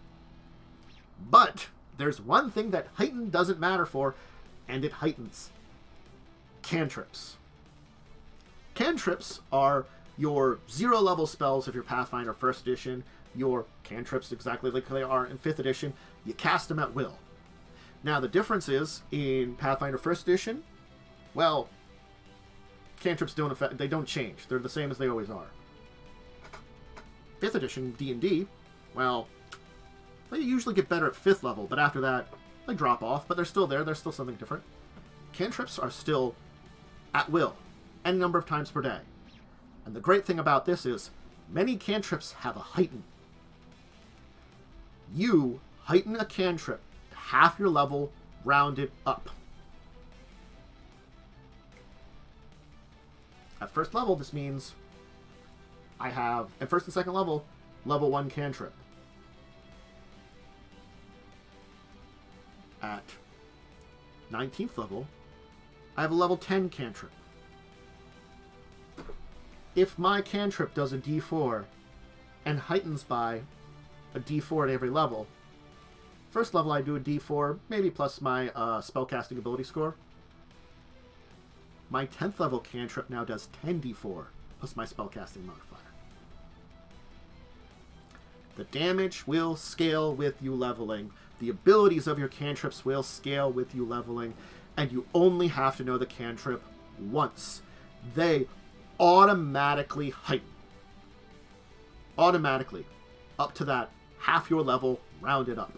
But there's one thing that Heighten doesn't matter for, and it heightens. Cantrips. Cantrips are your 0-level spells if you're Pathfinder 1st edition. Your cantrips, exactly like they are in 5th edition, you cast them at will. Now, the difference is, in Pathfinder 1st edition, well, cantrips don't change. They're the same as they always are. 5th edition D&D, well, they usually get better at 5th level, but after that, they drop off, but they're still there. They're still something different. Cantrips are still at will, any number of times per day. And the great thing about this is, many cantrips have a heighten. You heighten a cantrip to half your level, rounded up. At 1st level, this means I have, at 1st and 2nd level, level 1 cantrip. At 19th level, I have a level 10 cantrip. If my cantrip does a d4 and heightens by a d4 at every level, first level I do a d4, maybe plus my spellcasting ability score. My 10th level cantrip now does 10d4 plus my spellcasting modifier. The damage will scale with you leveling. The abilities of your cantrips will scale with you leveling. And you only have to know the cantrip once. They automatically heighten. Automatically. Up to that half your level rounded up.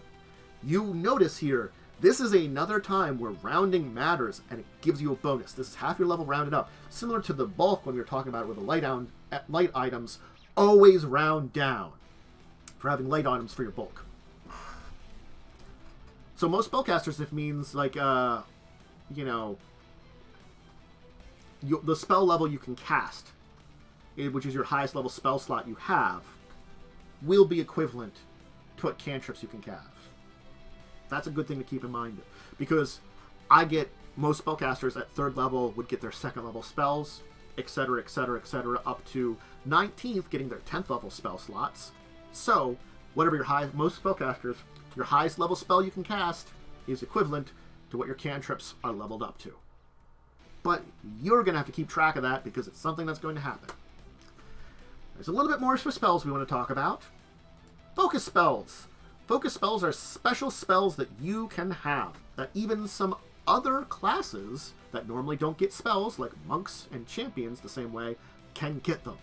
You notice here, this is another time where rounding matters and it gives you a bonus. This is half your level rounded up. Similar to the bulk when we were talking about it with the light items, always round down for having light items for your bulk. So most spellcasters, it means like, the spell level you can cast, which is your highest level spell slot you have, will be equivalent to what cantrips you can cast. That's a good thing to keep in mind, because most spellcasters at 3rd level would get their 2nd level spells, etc., etc., etc., up to 19th getting their 10th level spell slots. So, whatever most spellcasters, your highest level spell you can cast is equivalent to what your cantrips are leveled up to. But you're going to have to keep track of that because it's something that's going to happen. There's a little bit more for spells we want to talk about. Focus spells. Focus spells are special spells that you can have, that even some other classes that normally don't get spells, like monks and champions the same way, can get them.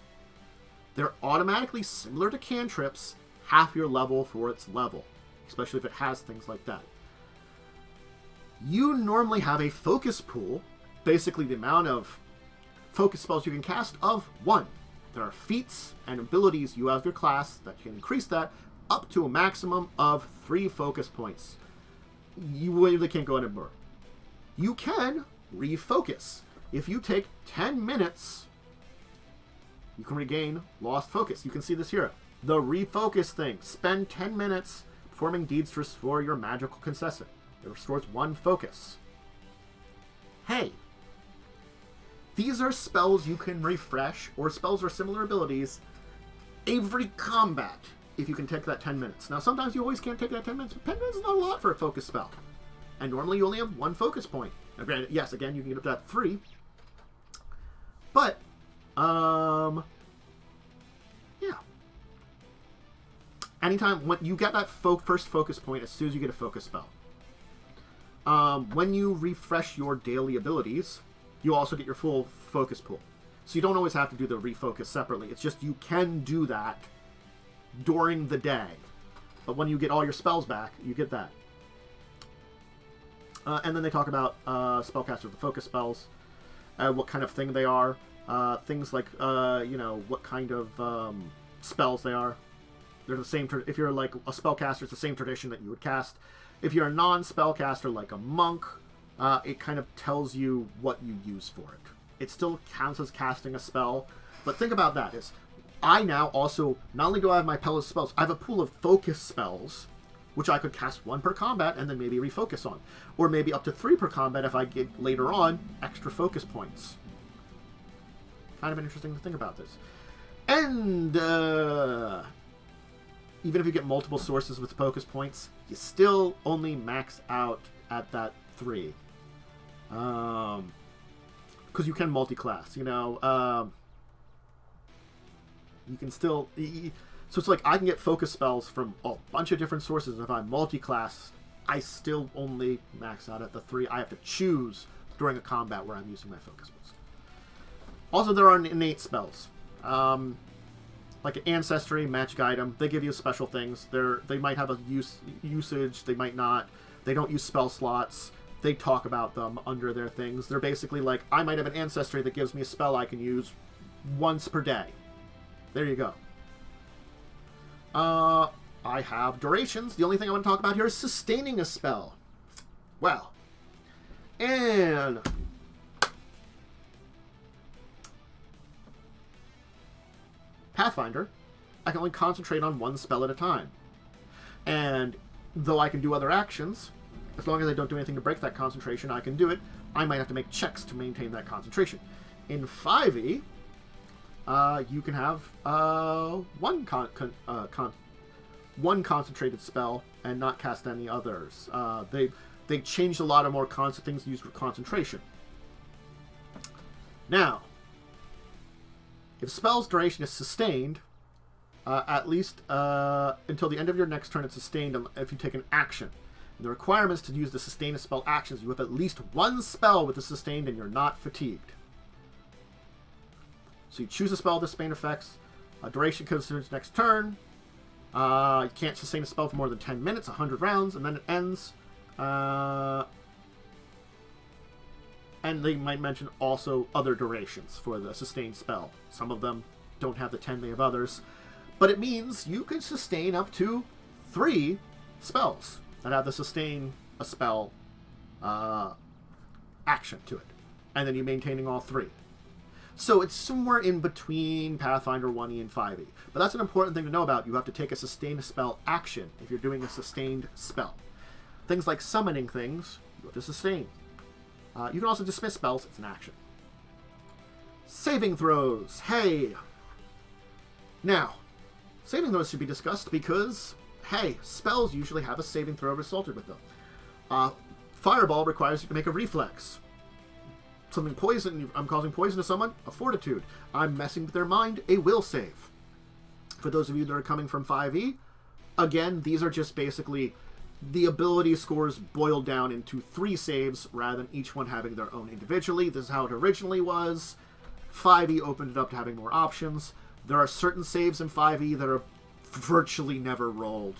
They're automatically similar to cantrips, half your level for its level, especially if it has things like that. You normally have a focus pool, basically the amount of focus spells you can cast of 1. There are feats and abilities you have your class that can increase that up to a maximum of 3 focus points. You really can't go any more. You can refocus. If you take 10 minutes, you can regain lost focus. You can see this here. The refocus thing. Spend 10 minutes performing deeds to restore your magical concession. It restores 1 focus. Hey, these are spells you can refresh, or spells or similar abilities, every combat, if you can take that 10 minutes. Now, sometimes you always can't take that 10 minutes, but 10 minutes is not a lot for a focus spell. And normally you only have 1 focus point. Now, granted, yes, again, you can get up to that 3. But, yeah. Anytime, when you get that first focus point as soon as you get a focus spell. When you refresh your daily abilities, you also get your full focus pool. So you don't always have to do the refocus separately. It's just you can do that during the day. But when you get all your spells back, you get that. And then they talk about spellcasters with focus spells, what kind of thing they are, things like, what kind of spells they are. They're the same. If you're like a spellcaster, it's the same tradition that you would cast. If you're a non-spellcaster like a monk, it kind of tells you what you use for it. It still counts as casting a spell, but think about that. I now also, not only do I have my pellet spells, I have a pool of focus spells, which I could cast 1 per combat and then maybe refocus on. Or maybe up to 3 per combat if I get, later on, extra focus points. Kind of an interesting thing about this. And, even if you get multiple sources with focus points, you still only max out at that 3. Because you can multi-class, you can still... So it's like I can get focus spells from a bunch of different sources. If I'm multi-class, I still only max out at the 3. I have to choose during a combat where I'm using my focus spells. Also, there are innate spells. Like an ancestry, magic item. They give you special things. They might have a usage. They might not. They don't use spell slots. They talk about them under their things. They're basically like, I might have an ancestry that gives me a spell I can use once per day. There you go. I have durations. The only thing I want to talk about here is sustaining a spell. Well, and Pathfinder, I can only concentrate on 1 spell at a time. And though I can do other actions, as long as I don't do anything to break that concentration, I can do it. I might have to make checks to maintain that concentration. In 5e, you can have one concentrated spell and not cast any others. They changed a lot of more things used for concentration. Now, if spell's duration is sustained, at least until the end of your next turn, it's sustained if you take an action. And the requirements to use the sustain a spell actions, you have at least one spell with the sustained and you're not fatigued. So you choose a spell with the sustain effects. Duration considers next turn. You can't sustain a spell for more than 10 minutes, 100 rounds, and then it ends. And they might mention also other durations for the sustained spell. Some of them don't have the 10, they have others. But it means you can sustain up to 3 spells that have the sustain a spell action to it. And then you're maintaining all 3. So it's somewhere in between Pathfinder 1e and 5e. But that's an important thing to know about. You have to take a sustain a spell action if you're doing a sustained spell. Things like summoning things, you have to sustain. You can also dismiss spells. It's an action. Saving throws. Hey! Now, saving throws should be discussed because, hey, spells usually have a saving throw resulted with them. Fireball requires you to make a reflex. Something poison, I'm causing poison to someone, a fortitude. I'm messing with their mind, a will save. For those of you that are coming from 5e, again, these are just basically the ability scores boiled down into 3 saves rather than each one having their own individually. This is how it originally was. 5e opened it up to having more options. There are certain saves in 5e that are virtually never rolled.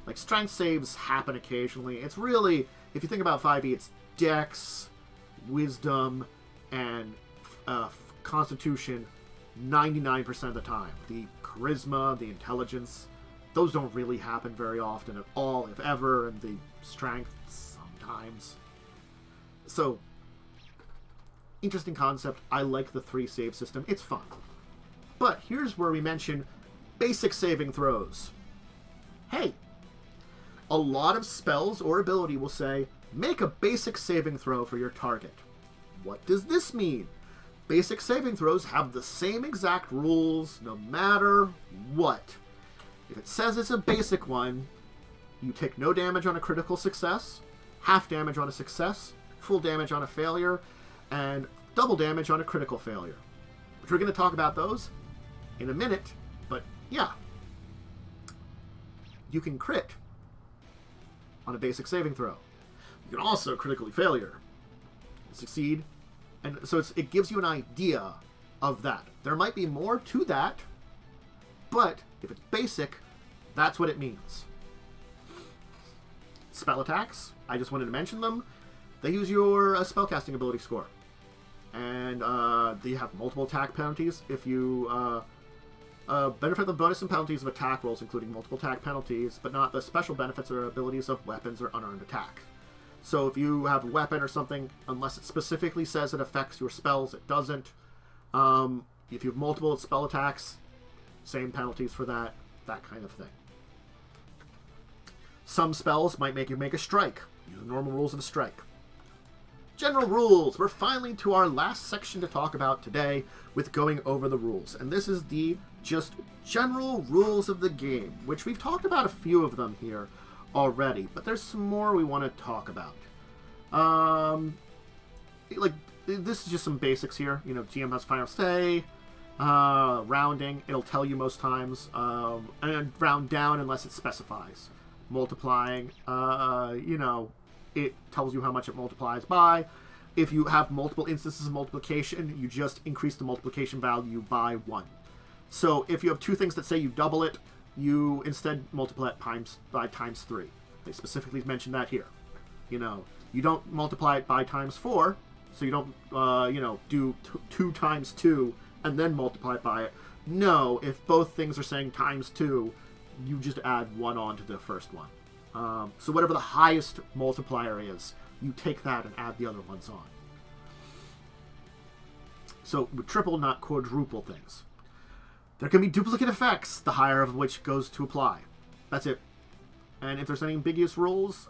Like, strength saves happen occasionally. It's really, if you think about 5e, it's dex, wisdom, and constitution 99% of the time. The charisma, the intelligence, those don't really happen very often at all, if ever, and the strength sometimes. So, interesting concept. I like the 3 save system. It's fun. But here's where we mention basic saving throws. Hey, a lot of spells or ability will say, make a basic saving throw for your target. What does this mean? Basic saving throws have the same exact rules no matter what. If it says it's a basic one, you take no damage on a critical success, half damage on a success, full damage on a failure, and double damage on a critical failure. Which we're going to talk about those in a minute, but yeah. You can crit on a basic saving throw. You can also critically failure, succeed, and so it gives you an idea of that. There might be more to that, but if it's basic, that's what it means. Spell attacks, I just wanted to mention them. They use your spellcasting ability score. And they have multiple attack penalties. If you benefit the bonus and penalties of attack rolls, including multiple attack penalties, but not the special benefits or abilities of weapons or unearned attack. So if you have a weapon or something, unless it specifically says it affects your spells, it doesn't. If you have multiple spell attacks, same penalties for that kind of thing. Some spells might make you make a strike. Use the normal rules of a strike. General rules. We're finally to our last section to talk about today with going over the rules. And this is the just general rules of the game, which we've talked about a few of them here already, but there's some more we want to talk about. Like, this is just some basics here. You know, GM has final say, rounding, it'll tell you most times, and round down unless it specifies. Multiplying, you know, it tells you how much it multiplies by. If you have multiple instances of multiplication, you just increase the multiplication value by 1. So if you have 2 things that say you double it, you instead multiply it by times 3. They specifically mention that here. You know, you don't multiply it by times 4, so you don't, you know, do 2 times 2 and then multiply it by it. No, if both things are saying times 2, you just add 1 on to the first one. So whatever the highest multiplier is, you take that and add the other ones on. So with triple, not quadruple things. There can be duplicate effects, the higher of which goes to apply. That's it. And if there's any ambiguous rules,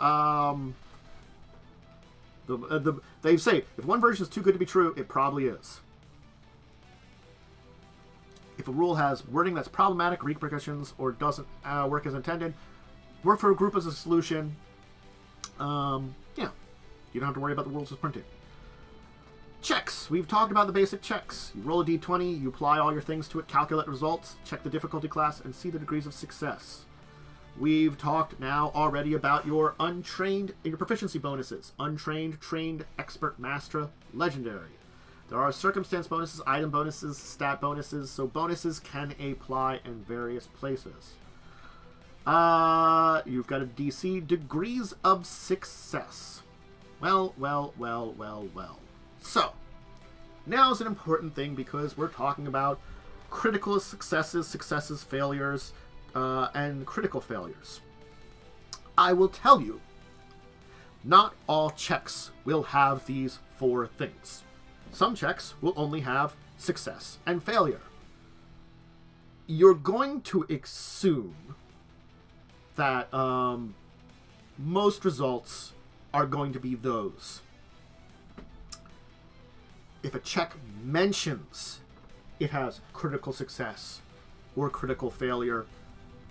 They say, if one version is too good to be true, it probably is. If a rule has wording that's problematic, repercussions, or doesn't work as intended, work for a group as a solution, yeah, you don't have to worry about the rules as printed. Checks. We've talked about the basic checks. You roll a d20, you apply all your things to it, calculate results, check the difficulty class, and see the degrees of success. We've talked now already about your proficiency bonuses. Untrained, trained, expert, master, legendary. There are circumstance bonuses, item bonuses, stat bonuses, so bonuses can apply in various places. You've got a DC, degrees of success. Well. So, now is an important thing because we're talking about critical successes, failures, and critical failures. I will tell you, not all checks will have these 4 things. Some checks will only have success and failure. You're going to assume that most results are going to be those. If a check mentions it has critical success or critical failure,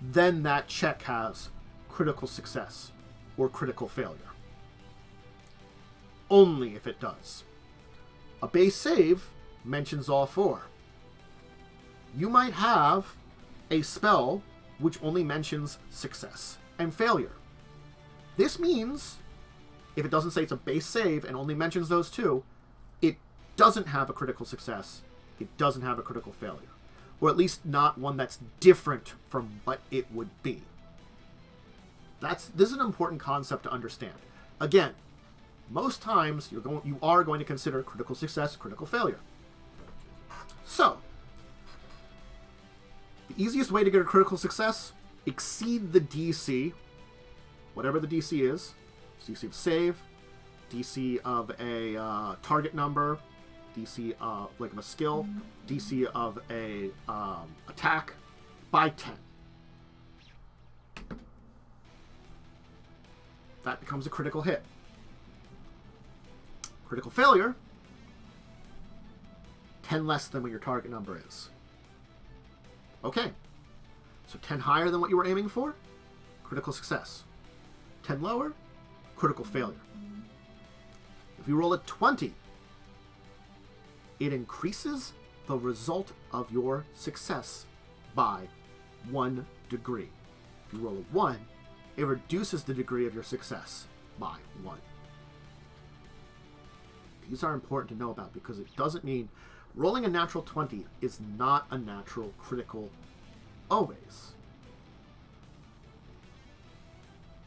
then that check has critical success or critical failure. Only if it does. A base save mentions all 4. You might have a spell which only mentions success and failure. This means, if it doesn't say it's a base save and only mentions those 2, it doesn't have a critical success, it doesn't have a critical failure. Or at least not one that's different from what it would be. This is an important concept to understand. Again, most times you are going to consider critical success, critical failure. So, the easiest way to get a critical success, exceed the DC, whatever the DC is, DC of save, DC of a target number, DC of a skill, DC of a attack, by 10. That becomes a critical hit. Critical failure, 10 less than what your target number is. Okay, so 10 higher than what you were aiming for, critical success. 10 lower, critical failure. If you roll a 20, it increases the result of your success by 1 degree. If you roll a 1, it reduces the degree of your success by 1. These are important to know about because it doesn't mean rolling a natural 20 is not a natural critical always.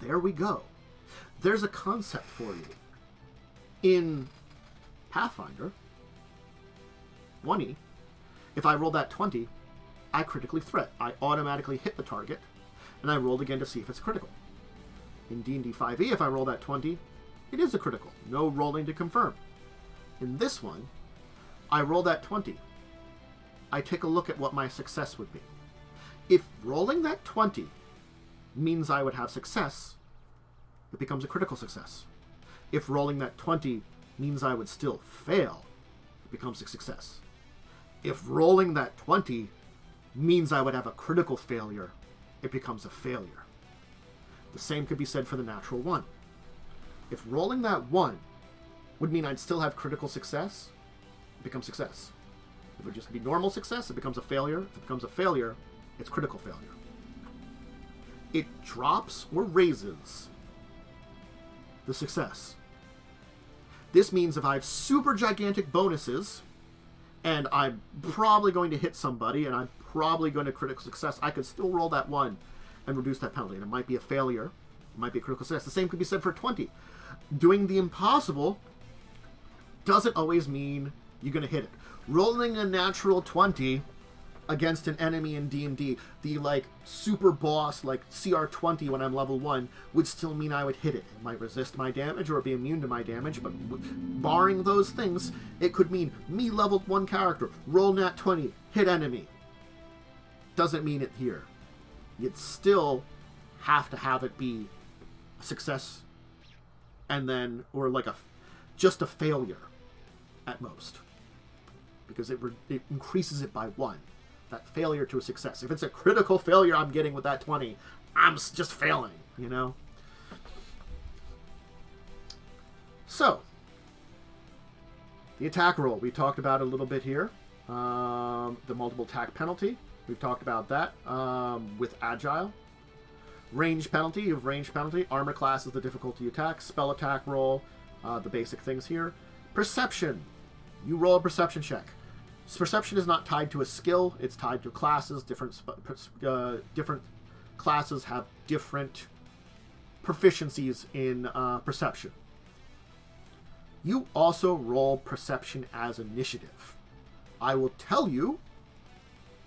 There we go. There's a concept for you. In Pathfinder 1E, if I roll that 20, I critically threat. I automatically hit the target, and I rolled again to see if it's critical. In D&D 5e, if I roll that 20, it is a critical. No rolling to confirm. In this one, I roll that 20. I take a look at what my success would be. If rolling that 20 means I would have success, it becomes a critical success. If rolling that 20 means I would still fail, it becomes a success. If rolling that 20 means I would have a critical failure, it becomes a failure. The same could be said for the natural 1. If rolling that 1 would mean I'd still have critical success, it becomes success. If it would just be normal success, it becomes a failure. If it becomes a failure, it's critical failure. It drops or raises the success. This means if I have super gigantic bonuses, and I'm probably going to hit somebody, and I'm probably going to critical success, I could still roll that 1 and reduce that penalty. And it might be a failure. It might be a critical success. The same could be said for 20. Doing the impossible doesn't always mean you're going to hit it. Rolling a natural 20 against an enemy in D&D, the super boss, CR20 when I'm level 1, would still mean I would hit it. It might resist my damage or be immune to my damage, but barring those things, it could mean me leveled 1 character, roll nat 20, hit enemy. Doesn't mean it here. You'd still have to have it be a success, and then, or just a failure at most, because it increases it by 1. That failure to a success. If it's a critical failure I'm getting with that 20, I'm just failing, you know? So, the attack roll, we talked about a little bit here. The multiple attack penalty, we've talked about that with Agile. Range penalty, you have range penalty. Armor class is the difficulty attack. Spell attack roll, the basic things here. Perception, you roll a perception check. Perception is not tied to a skill, it's tied to classes. Different classes have different proficiencies in perception. You also roll perception as initiative. I will tell you,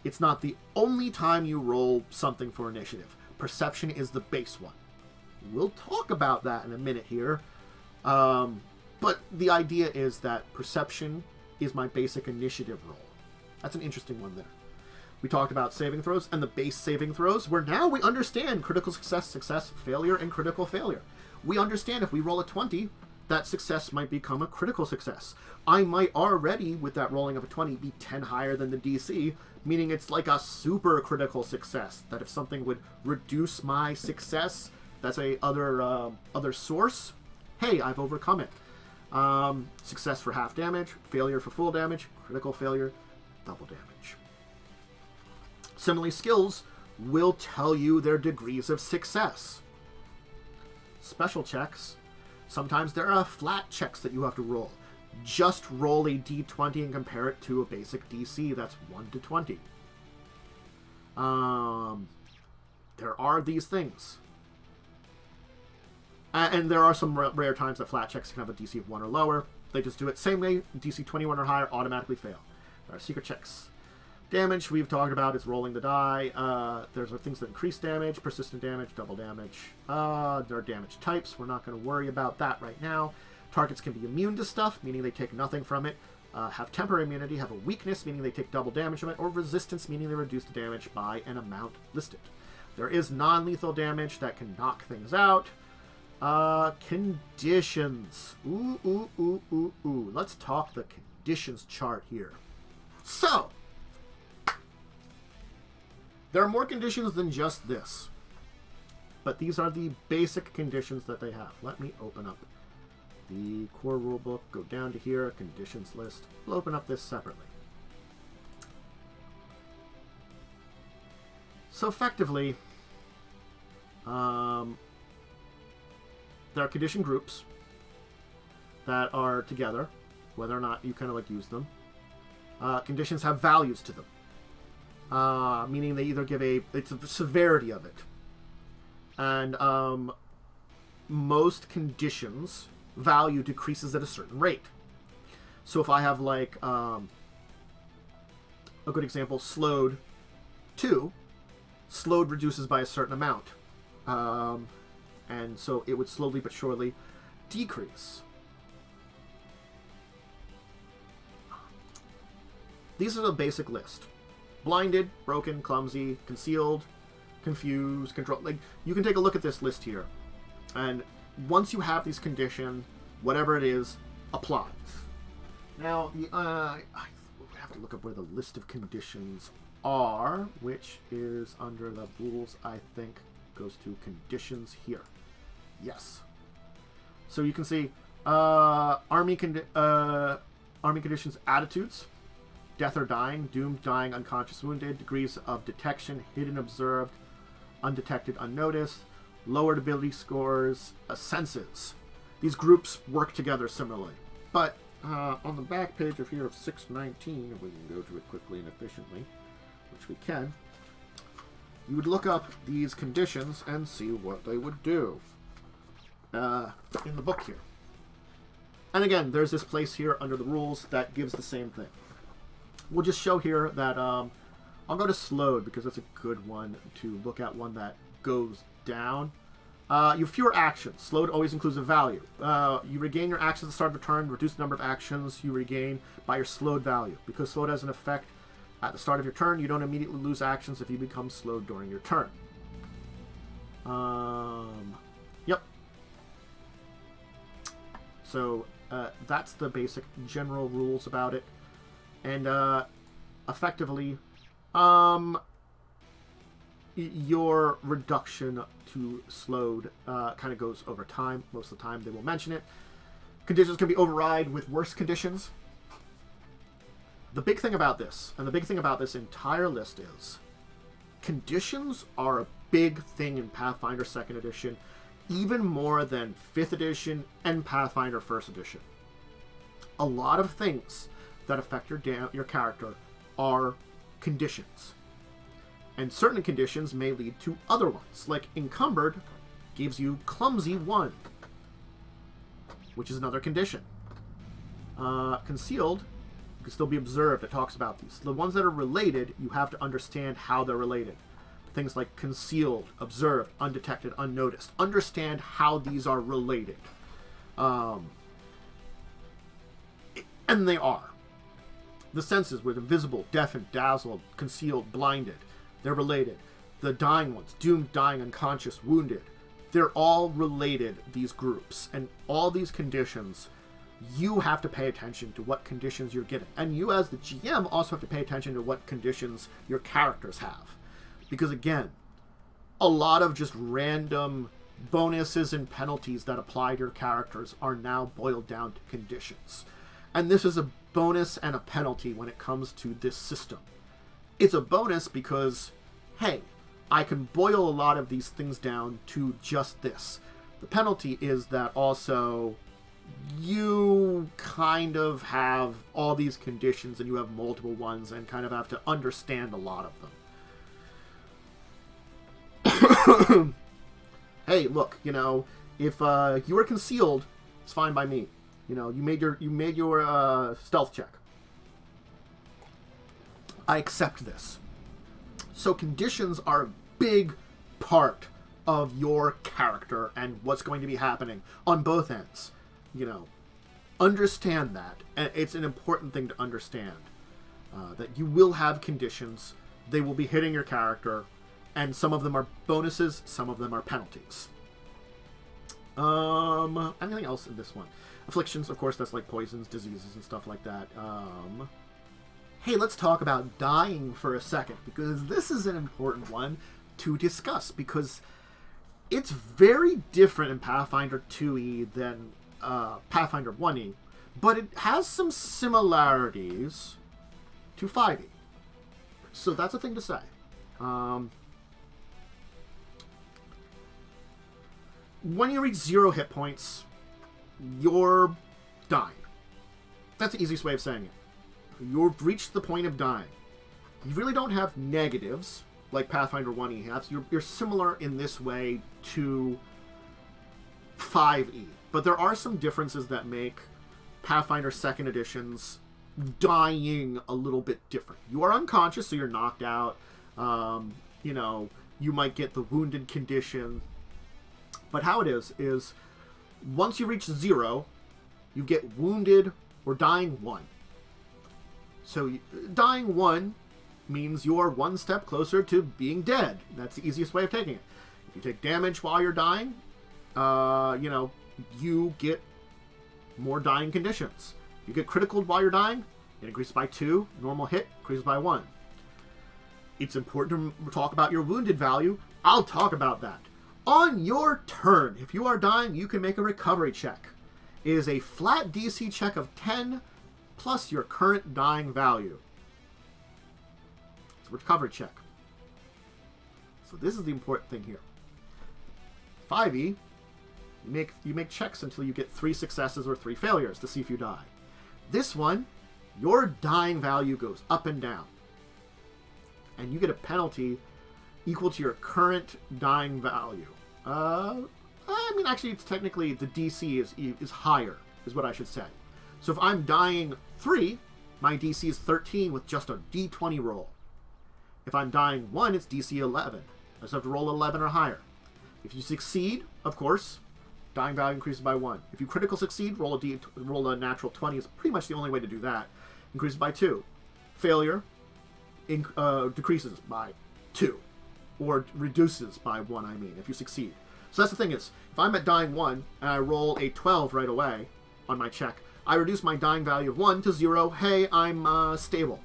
it's not the only time you roll something for initiative. Perception is the base one. We'll talk about that in a minute here. But the idea is that perception is my basic initiative roll. That's an interesting one there. We talked about saving throws and the base saving throws, where now we understand critical success, success, failure, and critical failure. We understand if we roll a 20, that success might become a critical success. I might already, with that rolling of a 20, be 10 higher than the DC, meaning it's like a super critical success, that if something would reduce my success, that's a other source, hey, I've overcome it. Success for half damage, failure for full damage, critical failure, double damage. Similarly, skills will tell you their degrees of success. Special checks, sometimes there are flat checks that you have to roll. Just roll a d20 and compare it to a basic DC. That's 1 to 20. There are these things. And there are some rare times that flat checks can have a DC of 1 or lower. They just do it same way. DC 21 or higher automatically fail. There are secret checks. Damage, we've talked about, is rolling the die. There's things that increase damage, persistent damage, double damage. There are damage types. We're not going to worry about that right now. Targets can be immune to stuff, meaning they take nothing from it. Have temporary immunity, have a weakness, meaning they take double damage from it, or resistance, meaning they reduce the damage by an amount listed. There is non-lethal damage that can knock things out. Conditions. Ooh. Let's talk the conditions chart here. So, there are more conditions than just this. But these are the basic conditions that they have. Let me open up the core rulebook, go down to here, conditions list. We'll open up this separately. So effectively, there are condition groups that are together, whether or not you kind of like use them. Conditions have values to them, meaning they either give it's the severity of it. And most conditions value decreases at a certain rate. So if I have like a good example, slowed 2, slowed reduces by a certain amount. And so it would slowly but surely decrease. These are the basic list. Blinded, broken, clumsy, concealed, confused, control. Like, you can take a look at this list here. And once you have these conditions, whatever it is, applies. Now, I have to look up where the list of conditions are, which is under the rules, I think, goes to conditions here. Yes. So you can see army conditions, attitudes, death or dying, doomed, dying, unconscious, wounded, degrees of detection, hidden, observed, undetected, unnoticed, lowered ability scores, senses. These groups work together similarly. But on the back page of here of 619, if we can go to it quickly and efficiently, which we can, you would look up these conditions and see what they would do in the book here. And again, there's this place here under the rules that gives the same thing. We'll just show here that I'll go to slowed because that's a good one to look at, one that goes down. You have fewer actions. Slowed always includes a value. You regain your actions at the start of a turn, reduce the number of actions you regain by your slowed value. Because slowed has an effect at the start of your turn, you don't immediately lose actions if you become slowed during your turn. Yep. So That's the basic general rules about it. And effectively, your reduction to slowed kind of goes over time. Most of the time they will mention it. Conditions can be override with worse conditions. The big thing about this, and the big thing about this entire list is, conditions are a big thing in Pathfinder 2nd Edition, even more than 5th Edition and Pathfinder 1st Edition. A lot of things that affect your character are conditions. And certain conditions may lead to other ones. Like Encumbered gives you Clumsy 1, which is another condition. Concealed can still be observed. It talks about these. The ones that are related, you have to understand how they're related. Things like concealed, observed, undetected, unnoticed. Understand how these are related. And they are. The senses were invisible, deafened, dazzled, concealed, blinded. They're related. The dying ones, doomed, dying, unconscious, wounded. They're all related, these groups. And all these conditions, you have to pay attention to what conditions you're getting. And you as the GM also have to pay attention to what conditions your characters have. Because again, a lot of just random bonuses and penalties that apply to your characters are now boiled down to conditions. And this is a bonus and a penalty when it comes to this system. It's a bonus because, hey, I can boil a lot of these things down to just this. The penalty is that also you kind of have all these conditions and you have multiple ones and kind of have to understand a lot of them. Hey, look, you know, if you were concealed, it's fine by me. You know, you made your stealth check. I accept this. So conditions are a big part of your character and what's going to be happening on both ends. You know, understand that. And it's an important thing to understand. That you will have conditions. They will be hitting your character. And some of them are bonuses, some of them are penalties. Anything else in this one? Afflictions, of course, that's like poisons, diseases, and stuff like that. Hey, let's talk about dying for a second, because this is an important one to discuss, because it's very different in Pathfinder 2e than Pathfinder 1e, but it has some similarities to 5e. So that's a thing to say. When you reach 0 hit points, you're dying. That's the easiest way of saying it. You've reached the point of dying. You really don't have negatives like Pathfinder 1e has. You're similar in this way to 5e. But there are some differences that make Pathfinder 2nd Edition's dying a little bit different. You are unconscious, so you're knocked out. You know, you might get the wounded condition. But how it is once you reach 0, you get wounded or dying 1. So dying 1 means you are one step closer to being dead. That's the easiest way of taking it. If you take damage while you're dying, you know, you get more dying conditions. If you get critical while you're dying, it increases by 2. Normal hit increases by 1. It's important to talk about your wounded value. I'll talk about that. On your turn, if you are dying, you can make a recovery check. It is a flat DC check of 10 plus your current dying value. It's a recovery check. So this is the important thing here. 5e, you make checks until you get 3 successes or 3 failures to see if you die. This one, your dying value goes up and down. And you get a penalty equal to your current dying value. I mean, actually, it's technically the DC is higher, is what I should say. So if I'm dying 3, my DC is 13 with just a D20 roll. If I'm dying 1, it's DC 11. I just have to roll 11 or higher. If you succeed, of course, dying value increases by 1. If you critical succeed, roll a natural 20. Is pretty much the only way to do that. Increases by 2. Failure decreases by 2. Or reduces by 1, I mean, if you succeed. So that's the thing is, if I'm at dying 1, and I roll a 12 right away on my check, I reduce my dying value of 1 to 0. Hey, I'm stable.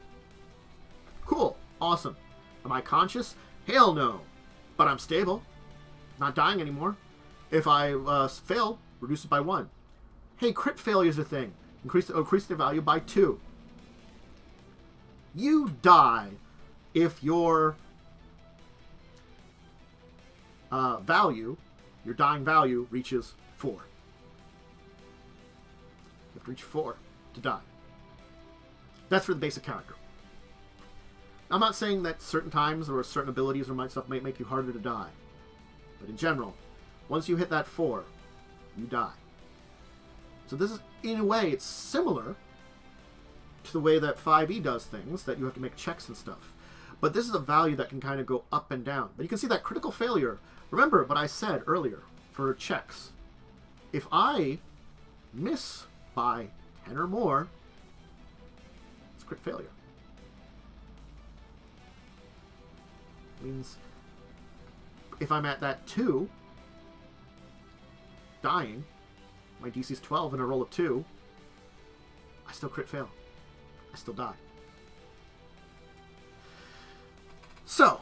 Cool. Awesome. Am I conscious? Hell no. But I'm stable. Not dying anymore. If I fail, reduce it by 1. Hey, crit failure is a thing. Increase the value by 2. You die if your value, your dying value, reaches 4. You have to reach 4 to die. That's for the basic character. I'm not saying that certain times or certain abilities or stuff might make you harder to die. But in general, once you hit that 4, you die. So this is, in a way, it's similar to the way that 5e does things, that you have to make checks and stuff. But this is a value that can kind of go up and down. But you can see that critical failure. Remember what I said earlier for checks. If I miss by 10 or more, it's crit failure. Means if I'm at that 2, dying, my DC's 12 and I roll a 2, I still crit fail. I still die. So,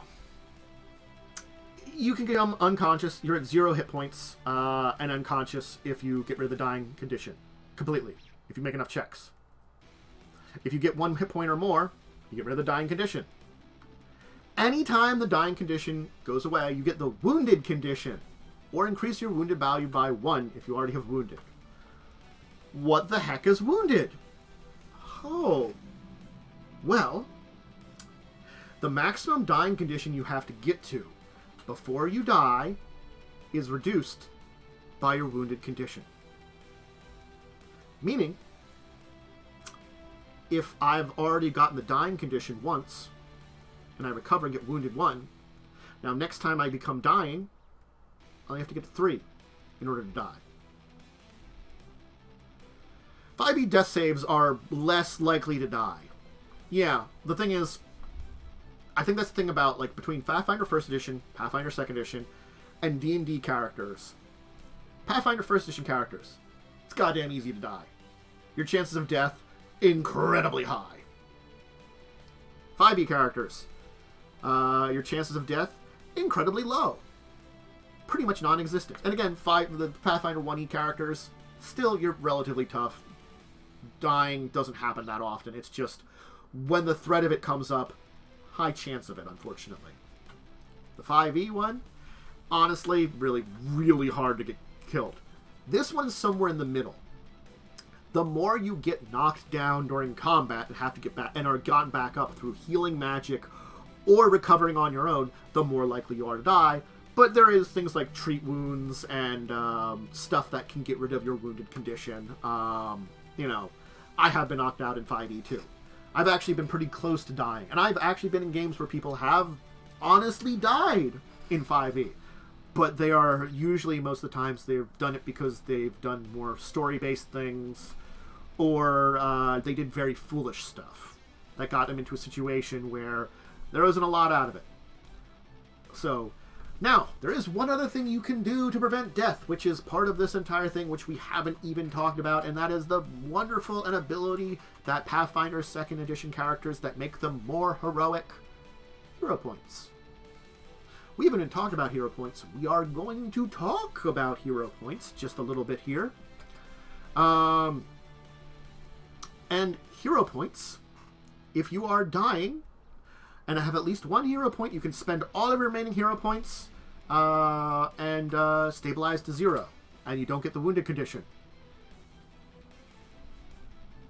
you can get unconscious. You're at 0 hit points and unconscious if you get rid of the dying condition completely, if you make enough checks. If you get 1 hit point or more, you get rid of the dying condition. Anytime the dying condition goes away, you get the wounded condition, or increase your wounded value by 1 if you already have wounded. What the heck is wounded? Oh, well, the maximum dying condition you have to get to before you die is reduced by your wounded condition. Meaning, if I've already gotten the dying condition once, and I recover and get wounded 1, now next time I become dying, I only have to get to 3 in order to die. 5e death saves are less likely to die. Yeah, the thing is, I think that's the thing about, like, between Pathfinder 1st Edition, Pathfinder 2nd Edition, and D&D characters. Pathfinder 1st Edition characters, it's goddamn easy to die. Your chances of death, incredibly high. 5e characters, your chances of death, incredibly low. Pretty much non-existent. And again, the Pathfinder 1e characters, still, you're relatively tough. Dying doesn't happen that often. It's just, when the threat of it comes up, high chance of it, unfortunately. The 5e one, honestly, really, really hard to get killed. This one's somewhere in the middle. The more you get knocked down during combat and have to get back and are gotten back up through healing magic or recovering on your own, the more likely you are to die. But there is things like treat wounds and stuff that can get rid of your wounded condition. You know, I have been knocked out in 5e too. I've actually been pretty close to dying. And I've actually been in games where people have honestly died in 5e. But they are usually, most of the times, they've done it because they've done more story-based things, or they did very foolish stuff that got them into a situation where there wasn't a lot out of it. So, now, there is one other thing you can do to prevent death, which is part of this entire thing, which we haven't even talked about, and that is the wonderful ability that Pathfinder 2nd Edition characters that make them more heroic. Hero points. We haven't even talked about hero points. We are going to talk about hero points just a little bit here. And hero points, if you are dying and have at least 1 hero point, you can spend all of your remaining hero points and stabilize to 0. And you don't get the wounded condition.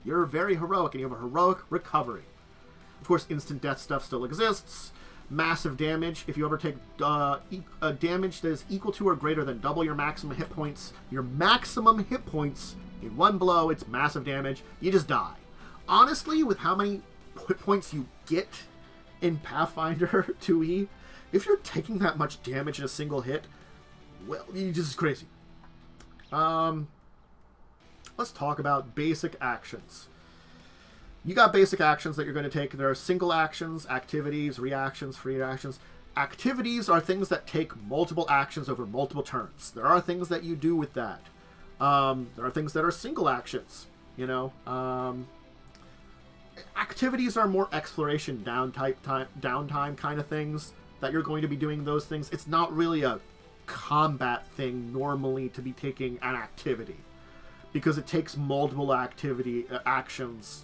You're very heroic, and you have a heroic recovery. Of course, instant death stuff still exists. Massive damage. If you ever take damage that is equal to or greater than double your maximum hit points, in one blow, it's massive damage. You just die. Honestly, with how many hit points you get in Pathfinder 2e, if you're taking that much damage in a single hit, well, you just crazy. Let's talk about basic actions. You got basic actions that you're going to take. There are single actions, activities, reactions, free actions. Activities are things that take multiple actions over multiple turns. There are things that you do with that. There are things that are single actions. You know, activities are more exploration downtime kind of things that you're going to be doing those things. It's not really a combat thing normally to be taking an activity, because it takes multiple actions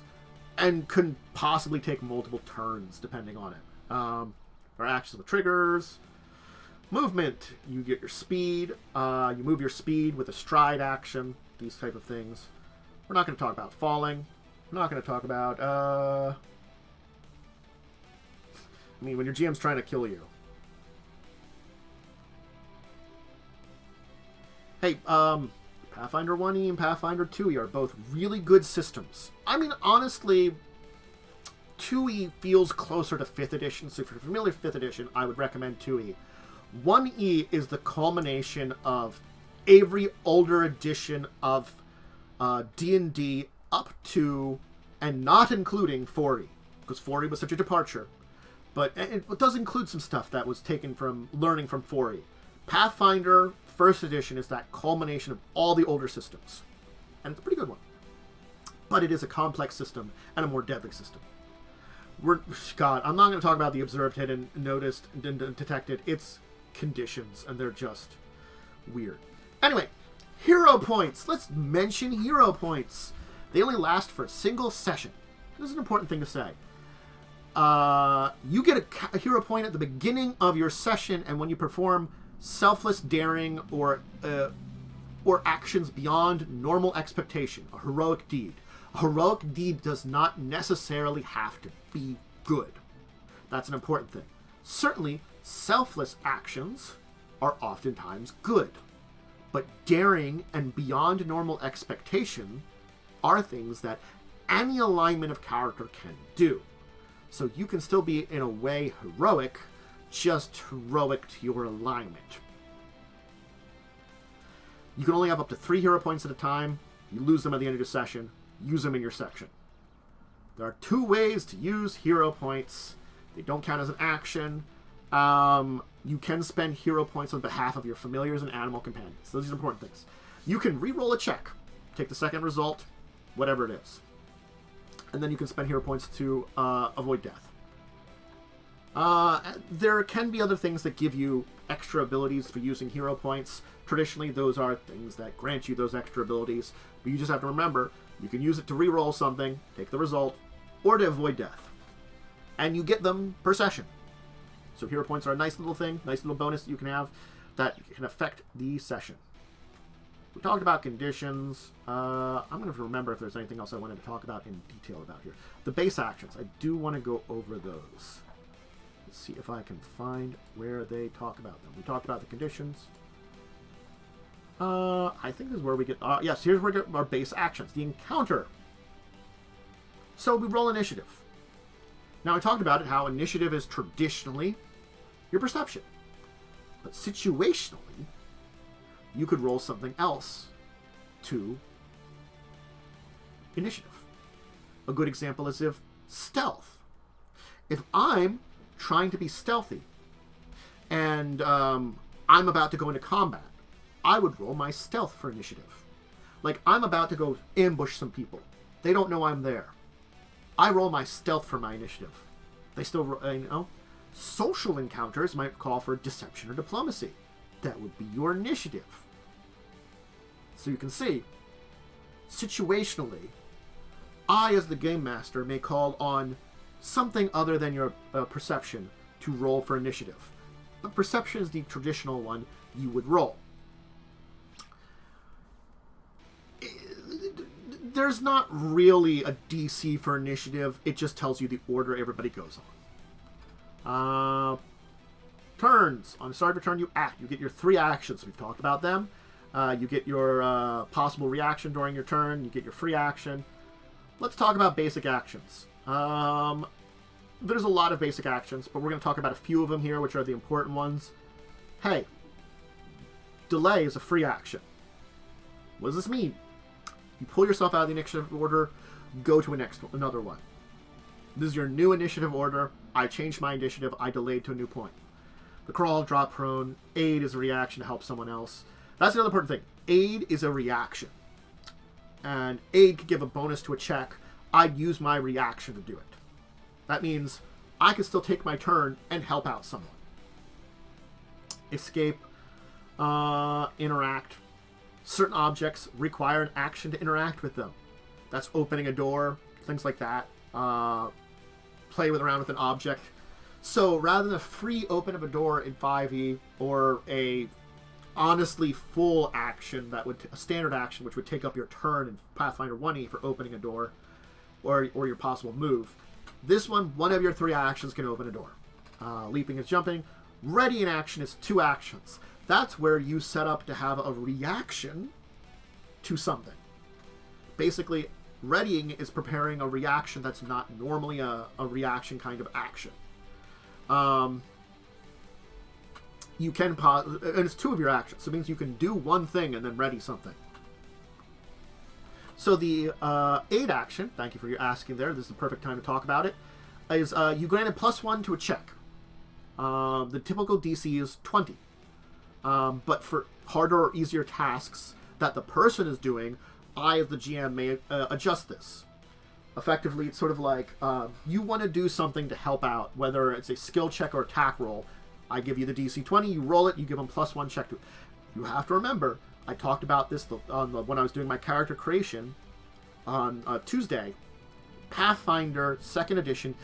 and can possibly take multiple turns depending on it. Or actions with triggers. Movement, you get your speed. You move your speed with a stride action. These type of things. We're not going to talk about falling. We're not going to talk about... I mean, when your GM's trying to kill you. Hey, Pathfinder 1e and Pathfinder 2e are both really good systems. I mean, honestly, 2e feels closer to 5th edition, so if you're familiar with 5th edition, I would recommend 2e. 1e is the culmination of every older edition of D&D up to and not including 4e, because 4e was such a departure. But it does include some stuff that was taken from learning from 4e. Pathfinder 1st edition is that culmination of all the older systems. And it's a pretty good one. But it is a complex system and a more deadly system. God, I'm not going to talk about the observed, hidden, noticed, and detected. It's conditions, and they're just weird. Anyway, hero points. Let's mention hero points. They only last for a single session. This is an important thing to say. You get a hero point at the beginning of your session, and when you perform selfless daring or actions beyond normal expectation, a heroic deed. A heroic deed does not necessarily have to be good. That's an important thing. Certainly, selfless actions are oftentimes good. But daring and beyond normal expectation are things that any alignment of character can do. So you can still be, in a way, heroic, just heroic to your alignment. You can only have up to 3 hero points at a time. You lose them at the end of your session. Use them in your section. There are 2 ways to use hero points. They don't count as an action. You can spend hero points on behalf of your familiars and animal companions. Those are important things. You can re-roll a check. Take the second result, whatever it is. And then you can spend hero points to avoid death. There can be other things that give you extra abilities for using hero points. Traditionally, those are things that grant you those extra abilities. But you just have to remember, you can use it to re-roll something, take the result, or to avoid death. And you get them per session. So hero points are a nice little thing, nice little bonus that you can have that can affect the session. We talked about conditions. I'm going to have to remember if there's anything else I wanted to talk about in detail about here. The base actions, I do want to go over those. Let's see if I can find where they talk about them. We talked about the conditions. I think this is where we get... yes, here's where we get our base actions. The encounter. So we roll initiative. Now, I talked about it, how initiative is traditionally your perception. But situationally, you could roll something else to initiative. A good example is if stealth. If I'm trying to be stealthy and I'm about to go into combat, I would roll my stealth for initiative. Like, I'm about to go ambush some people. They don't know I'm there. I roll my stealth for my initiative. They still, social encounters might call for deception or diplomacy. That would be your initiative. So you can see, situationally, I, as the game master, may call on something other than your perception to roll for initiative. But perception is the traditional one you would roll. There's not really a DC for initiative. It just tells you the order everybody goes on. Turns. On the start of your turn, you act. You get your 3 actions. We've talked about them. You get your possible reaction during your turn. You get your free action. Let's talk about basic actions. There's a lot of basic actions, but we're going to talk about a few of them here, which are the important ones. Hey, delay is a free action. What does this mean? You pull yourself out of the initiative order, go to another one. This is your new initiative order. I changed my initiative. I delayed to a new point. The crawl, drop prone, aid is a reaction to help someone else. That's another important thing. Aid is a reaction. and aid could give a bonus to a check, I'd use my reaction to do it. That means I could still take my turn and help out someone. Escape, interact. Certain objects require an action to interact with them. That's opening a door, things like that. Play around with an object. So rather than a free open of a door in 5e or a honestly full action that would a standard action which would take up your turn in Pathfinder 1e for opening a door or your possible move, this one of your 3 actions can open a door. Leaping is jumping. Ready in action is 2 actions. That's where you set up to have a reaction to something. Basically, readying is preparing a reaction that's not normally a reaction kind of action. You can pause, and it's 2 of your actions, so it means you can do one thing and then ready something. So the aid action, thank you for your asking there, this is the perfect time to talk about it, is you granted +1 to a check. The typical DC is 20. But for harder or easier tasks that the person is doing, I, as the GM, may adjust this. Effectively, it's sort of like you want to do something to help out, whether it's a skill check or attack roll. I give you the DC 20, you roll it, you give them +1 check to it. You have to remember, I talked about this when I was doing my character creation on Tuesday. Pathfinder 2nd edition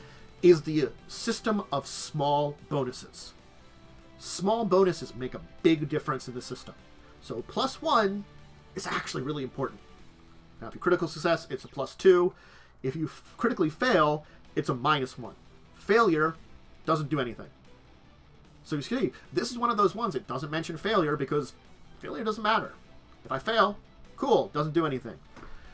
is the system of small bonuses. Small bonuses make a big difference in the system. So +1 is actually really important. Now, if you critical success, it's a +2. If you critically fail, it's a -1. Failure doesn't do anything. So you see, this is one of those ones. It doesn't mention failure because failure doesn't matter. If I fail, cool, doesn't do anything.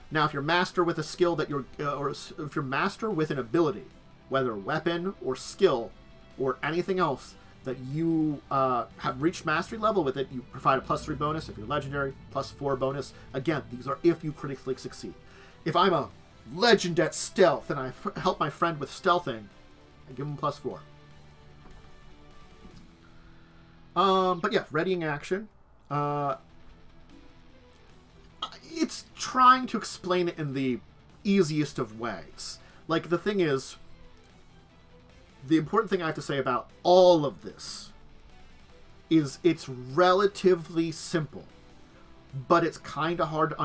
Now, if you're master with a skill that or if you're master with an ability, whether weapon or skill or anything else that you have reached mastery level with it, you provide a +3 bonus. If you're legendary, +4 bonus. Again, these are if you critically succeed. If I'm a legend at stealth and I help my friend with stealthing, I give him +4. But yeah, readying action. It's trying to explain it in the easiest of ways. Like, the thing is, the important thing I have to say about all of this is it's relatively simple, but it's kind of hard to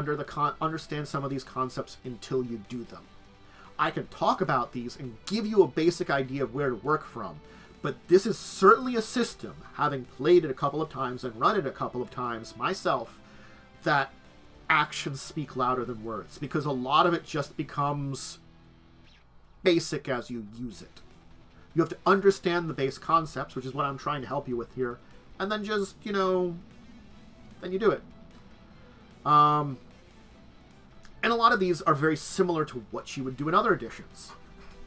understand some of these concepts until you do them. I can talk about these and give you a basic idea of where to work from, but this is certainly a system, having played it a couple of times and run it a couple of times myself, that actions speak louder than words, because a lot of it just becomes basic as you use it. You have to understand the base concepts, which is what I'm trying to help you with here, and then just, then you do it. And a lot of these are very similar to what you would do in other editions.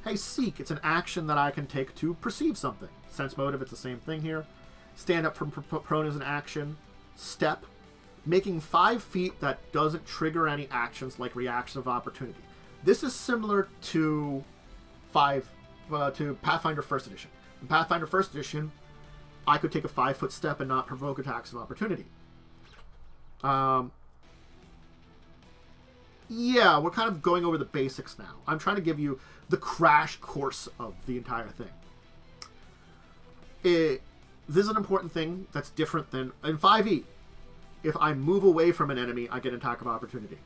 Hey, seek, it's an action that I can take to perceive something. Sense motive, it's the same thing here. Stand up from prone is an action. Step, making 5 feet that doesn't trigger any actions like reaction of opportunity. This is similar to Pathfinder 1st edition. In Pathfinder 1st edition, I could take a 5-foot step and not provoke attacks of opportunity. Yeah, we're kind of going over the basics now. I'm trying to give you the crash course of the entire thing. This is an important thing that's different than in 5e. If I move away from an enemy, I get an attack of opportunity.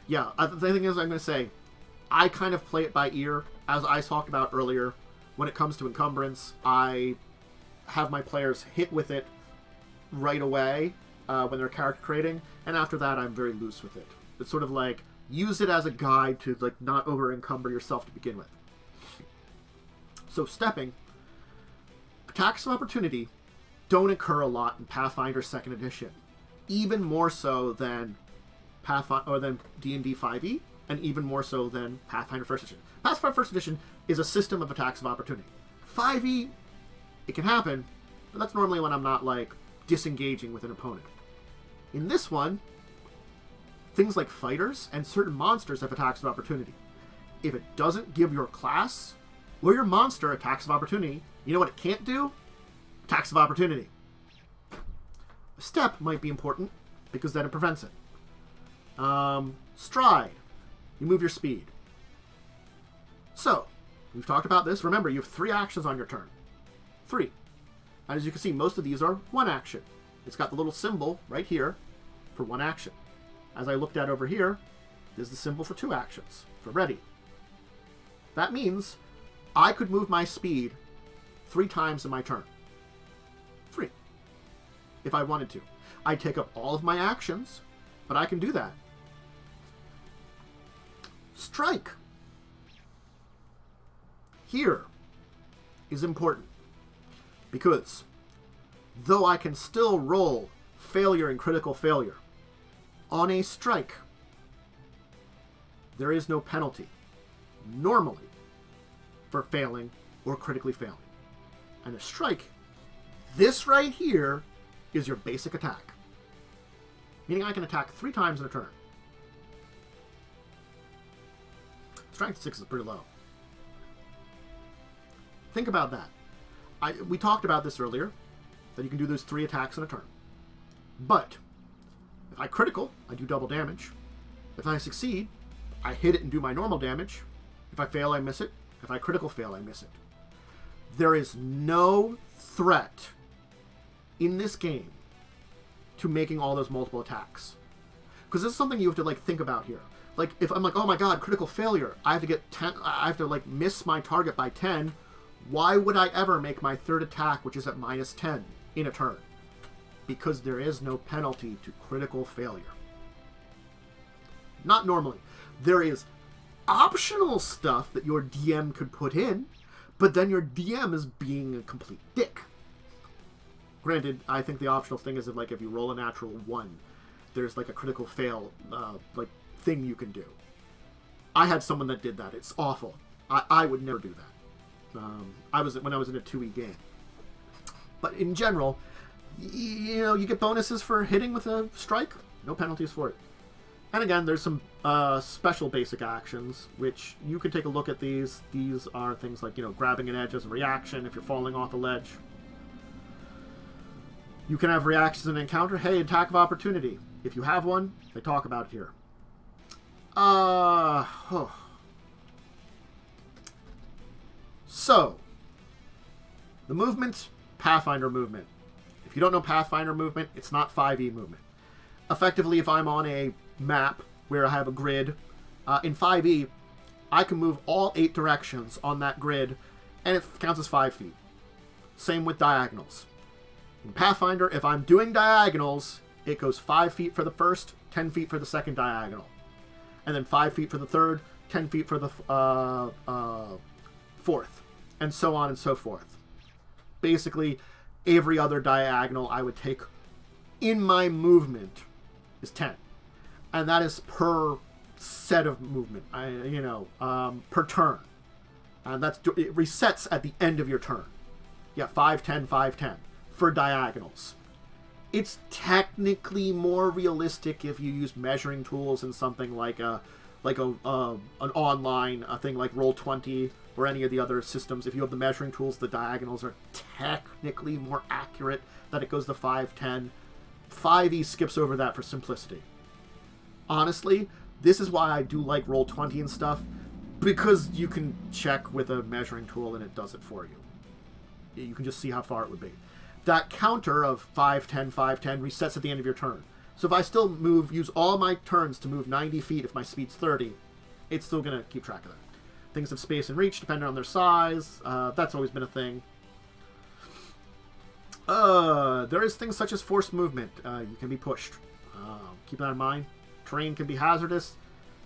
Yeah, the thing is, I'm going to say, I kind of play it by ear. As I talked about earlier, when it comes to encumbrance, I have my players hit with it right away when they're character creating, and after that, I'm very loose with it. It's sort of like, use it as a guide to not over-encumber yourself to begin with. So stepping, attacks of opportunity don't occur a lot in Pathfinder 2nd edition, even more so than D&D 5e, and even more so than Pathfinder 1st edition. Pathfinder 1st edition is a system of attacks of opportunity. 5e, it can happen, but that's normally when I'm not disengaging with an opponent. In this one, things like fighters and certain monsters have attacks of opportunity. If it doesn't give your class or your monster attacks of opportunity, you know what it can't do? Attacks of opportunity. A step might be important, because then it prevents it. Stride. You move your speed. So, we've talked about this. Remember, you have 3 actions on your turn. 3. And as you can see, most of these are 1 action. It's got the little symbol right here for 1 action. As I looked at over here, there's the symbol for 2 actions, for ready. That means I could move my speed 3 times in my turn. 3. If I wanted to. I'd take up all of my actions, but I can do that. Strike. Here is important, because though I can still roll failure and critical failure, on a strike, there is no penalty, normally, for failing or critically failing. And a strike, this right here, is your basic attack. Meaning I can attack 3 times in a turn. Strength 6 is pretty low. Think about that. We talked about this earlier, that you can do those 3 attacks in a turn. But, if I critical, I do double damage. If I succeed, I hit it and do my normal damage. If I fail, I miss it. If I critical fail, I miss it. There is no threat in this game to making all those multiple attacks. Because this is something you have to think about here. Like, if I'm like, oh my god, critical failure, I have to get 10, I have to miss my target by 10. Why would I ever make my 3rd attack, which is at -10, in a turn? Because there is no penalty to critical failure. Not normally. There is optional stuff that your DM could put in, but then your DM is being a complete dick. Granted, I think the optional thing is if you roll a natural 1, there's a critical fail thing you can do. I had someone that did that. It's awful. I would never do that. When I was in a 2e game. But in general, you get bonuses for hitting with a strike. No penalties for it. And again, there's some special basic actions, which you can take a look at these. These are things like, grabbing an edge as a reaction if you're falling off a ledge. You can have reactions in an encounter. Hey, attack of opportunity. If you have one, they talk about it here. So, the movement, Pathfinder movement. If you don't know Pathfinder movement, it's not 5e movement. Effectively, if I'm on a map where I have a grid, in 5e, I can move all 8 directions on that grid, and it counts as 5 feet. Same with diagonals. In Pathfinder, if I'm doing diagonals, it goes 5 feet for the first, 10 feet for the second diagonal. And then 5 feet for the third, 10 feet for the fourth. And so on and so forth. Basically, every other diagonal I would take in my movement is 10. And that is per set of movement, per turn. And it resets at the end of your turn. Yeah, 5, 10, 5, 10 for diagonals. It's technically more realistic if you use measuring tools in something like an online thing like Roll20 or any of the other systems. If you have the measuring tools, the diagonals are technically more accurate, that it goes to 5, 10. 5e skips over that for simplicity. Honestly, this is why I do like Roll20 and stuff, because you can check with a measuring tool and it does it for you. You can just see how far it would be. That counter of 5, 10, 5, 10 resets at the end of your turn. So if I still use all my turns to move 90 feet if my speed's 30, it's still going to keep track of that. Things of space and reach, depending on their size. That's always been a thing. There is things such as forced movement. You can be pushed. Keep that in mind. Terrain can be hazardous.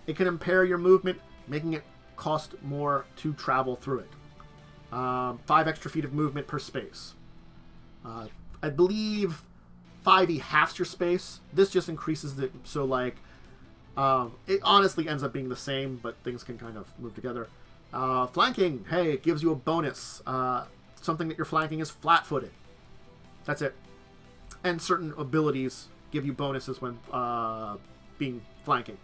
It can impair your movement, making it cost more to travel through it. 5 extra feet of movement per space. I believe 5e halves your space. This just increases it, so it honestly ends up being the same, but things can kind of move together. Flanking, hey, it gives you a bonus. Something that you're flanking is flat-footed. That's it. And certain abilities give you bonuses when being flanking.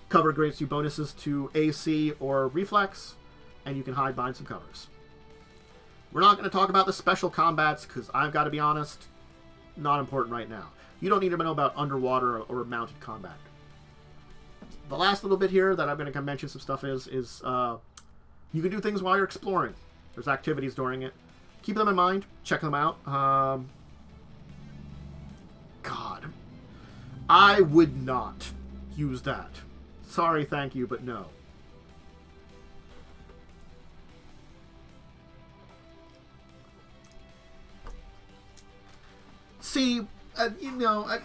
Cover grants you bonuses to AC or reflex, and you can hide behind some covers. We're not going to talk about the special combats, because I've got to be honest, not important right now. You don't need to know about underwater or mounted combat. The last little bit here that I'm going to mention some stuff is you can do things while you're exploring. There's activities during it. Keep them in mind. Check them out. God. I would not use that. Sorry, thank you, but no. See, you know,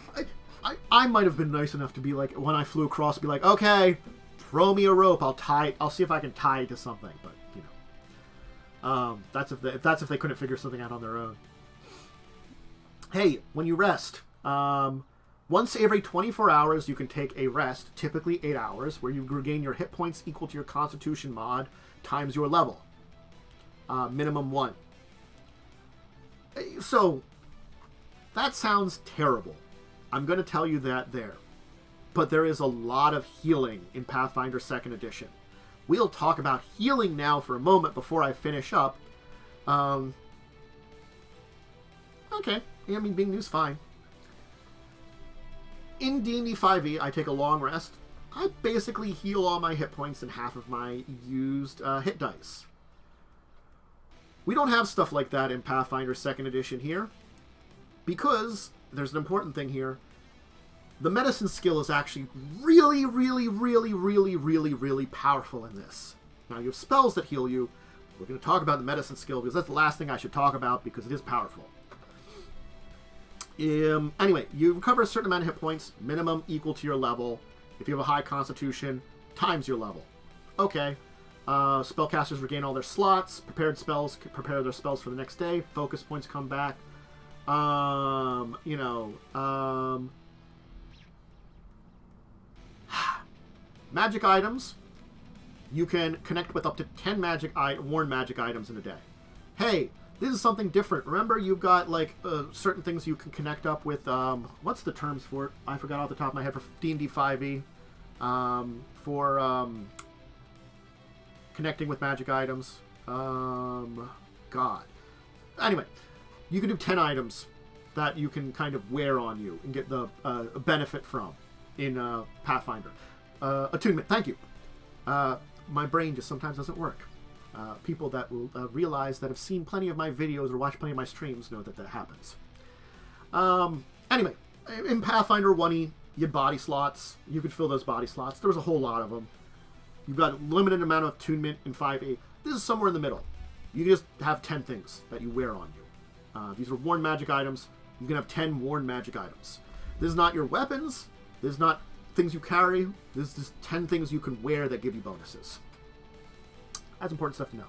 I might have been nice enough to be like, when I flew across, be like, okay, throw me a rope. I'll see if I can tie it to something. But you know, that's if they couldn't figure something out on their own. Hey, when you rest, once every 24 hours, you can take a rest, typically 8 hours, where you regain your hit points equal to your Constitution mod times your level, minimum 1. So that sounds terrible. I'm going to tell you that there. But there is a lot of healing in Pathfinder 2nd Edition. We'll talk about healing now for a moment before I finish up. Okay. Yeah, I mean, being new's fine. In D&D 5e, I take a long rest. I basically heal all my hit points and half of my used hit dice. We don't have stuff like that in Pathfinder 2nd Edition here. Because there's an important thing here. The medicine skill is actually really, really, really, really, really, really powerful in this. Now, you have spells that heal you. We're going to talk about the medicine skill because that's the last thing I should talk about because it is powerful. Anyway, you recover a certain amount of hit points, minimum equal to your level. If you have a high constitution, times your level. Okay. Spellcasters regain all their slots. Prepared spells prepare their spells for the next day. Focus points come back. Magic items. You can connect with up to 10 worn magic items in a day. Hey, this is something different. Remember, you've got like certain things you can connect up with. What's the terms for it? I forgot off the top of my head for D&D 5e. For connecting with magic items. God. Anyway, you can do 10 items that you can kind of wear on you and get the benefit from in Pathfinder. Attunement, thank you. My brain just sometimes doesn't work. People that will realize that have seen plenty of my videos or watched plenty of my streams know that that happens. Anyway, in Pathfinder 1e, you had body slots. You could fill those body slots. There was a whole lot of them. You've got a limited amount of attunement in 5e. This is somewhere in the middle. You can just have 10 things that you wear on you. These are worn magic items. You can have 10 worn magic items. This is not your weapons. This is not things you carry. This is just 10 things you can wear that give you bonuses. That's important stuff to know.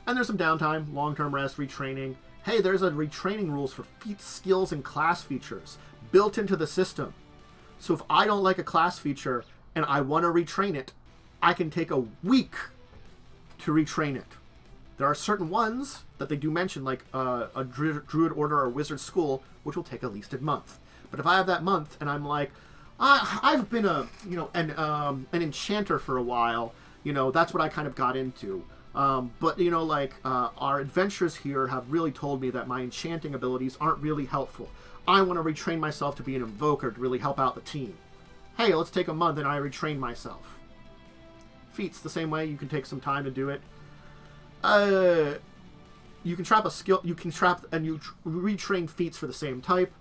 And there's some downtime, long-term rest, retraining. Hey, there's a retraining rules for feat skills and class features built into the system. So if I don't like a class feature and I want to retrain it, I can take a week to retrain it. There are certain ones that they do mention, like a druid order or wizard school, which will take at least a month. But if I have that month and I'm like, I've been an enchanter for a while, that's what I kind of got into. But our adventures here have really told me that my enchanting abilities aren't really helpful. I want to retrain myself to be an invoker to really help out the team. Hey, let's take a month and I retrain myself. Feats, the same way, you can take some time to do it. You can trap a skill. You can trap and you retrain feats for the same type.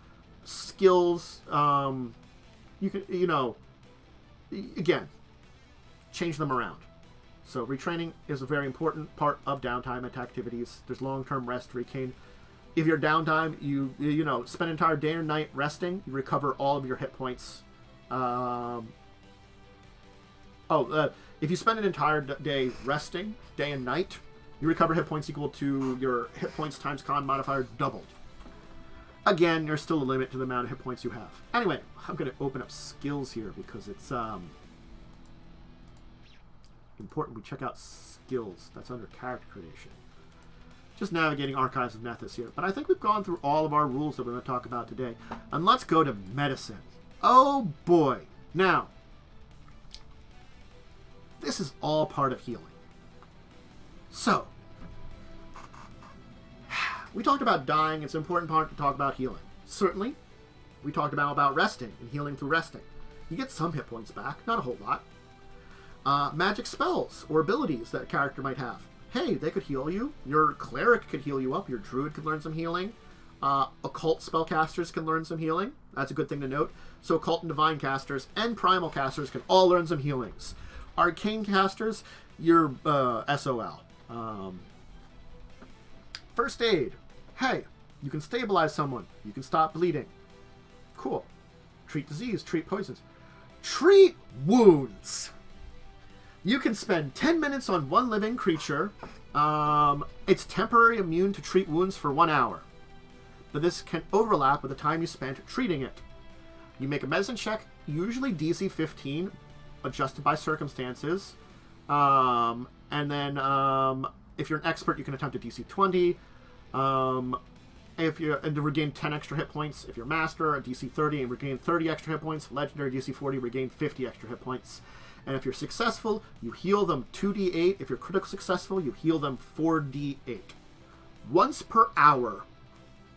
Skills. You can, again, change them around. So retraining is a very important part of downtime at activities. There's long-term rest, regain. If you're downtime, you spend an entire day or night resting. You recover all of your hit points. If you spend an entire day resting, day and night, you recover hit points equal to your hit points times con modifier doubled. Again, there's still a limit to the amount of hit points you have. Anyway, I'm going to open up skills here because it's important we check out skills. That's under character creation. Just navigating Archives of Nethys here. But I think we've gone through all of our rules that we're going to talk about today. And let's go to medicine. Oh boy. Now, this is all part of healing. So, we talked about dying. It's an important part to talk about healing. certainly, we talked about resting and healing through resting. You get some hit points back, not a whole lot. Magic spells or abilities that a character might have. Hey, they could heal you. Your cleric could heal you up. Your druid could learn some healing. Occult spellcasters can learn some healing. That's a good thing to note. So occult and divine casters and primal casters can all learn some healings. Arcane casters, you're SOL. First aid. Hey, you can stabilize someone. You can stop bleeding. Cool. Treat disease. Treat poisons. Treat wounds. You can spend 10 minutes on one living creature. It's temporary immune to treat wounds for 1 hour. But this can overlap with the time you spent treating it. You make a medicine check, usually DC 15, adjusted by circumstances. And then if you're an expert, you can attempt a DC 20. If you're and to regain 10 extra hit points. If you're master, a DC 30 and regain 30 extra hit points. Legendary DC 40, regain 50 extra hit points. And if you're successful, you heal them 2d8. If you're critical successful, you heal them 4d8. Once per hour,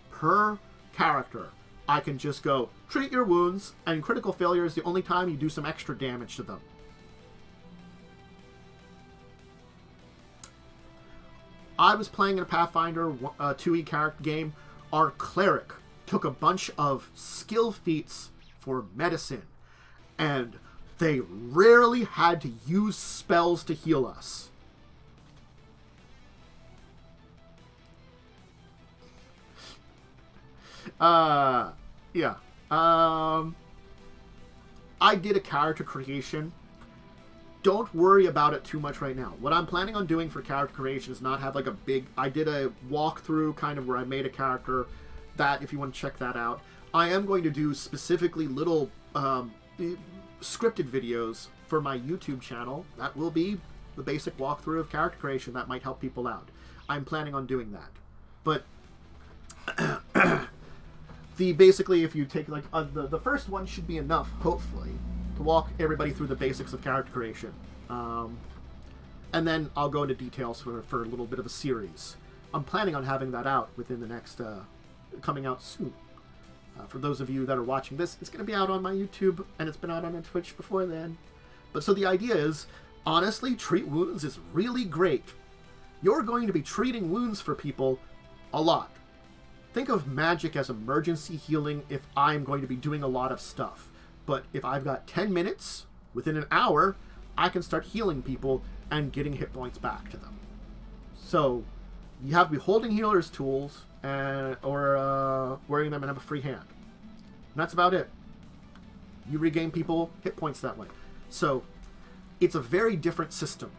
per character, I can just go, treat your wounds, and critical failure is the only time you do some extra damage to them. I was playing in a Pathfinder 2e character game. Our cleric took a bunch of skill feats for medicine, and they rarely had to use spells to heal us. Yeah. I did a character creation. Don't worry about it too much right now. What I'm planning on doing for character creation is not have like a big... I did a walkthrough kind of where I made a character. That, if you want to check that out. I am going to do specifically little scripted videos for my YouTube channel. That will be the basic walkthrough of character creation that might help people out. I'm planning on doing that. But... basically, if you take like the first one should be enough, hopefully, to walk everybody through the basics of character creation, and then I'll go into details for a little bit of a series. I'm planning on having that out within the next coming out soon. For those of you that are watching this, it's going to be out on my YouTube, and it's been out on Twitch before then. But so the idea is, honestly, treat wounds is really great. You're going to be treating wounds for people a lot. Think of magic as emergency healing if I'm going to be doing a lot of stuff. But if I've got 10 minutes, within an hour, I can start healing people and getting hit points back to them. So, you have to be holding healer's tools or wearing them and have a free hand. And that's about it. You regain people hit points that way. So, it's a very different system.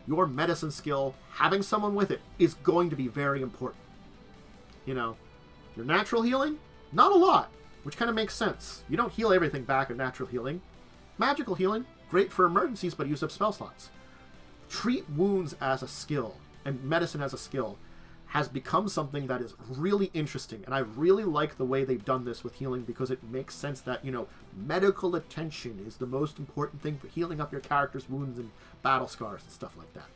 Your medicine skill, having someone with it, is going to be very important. You know, your natural healing, not a lot, which kind of makes sense. You don't heal everything back in natural healing. Magical healing, great for emergencies, but use up spell slots. Treat wounds as a skill, and medicine as a skill, has become something that is really interesting, and I really like the way they've done this with healing, because it makes sense that, you know, medical attention is the most important thing for healing up your character's wounds and battle scars and stuff like that.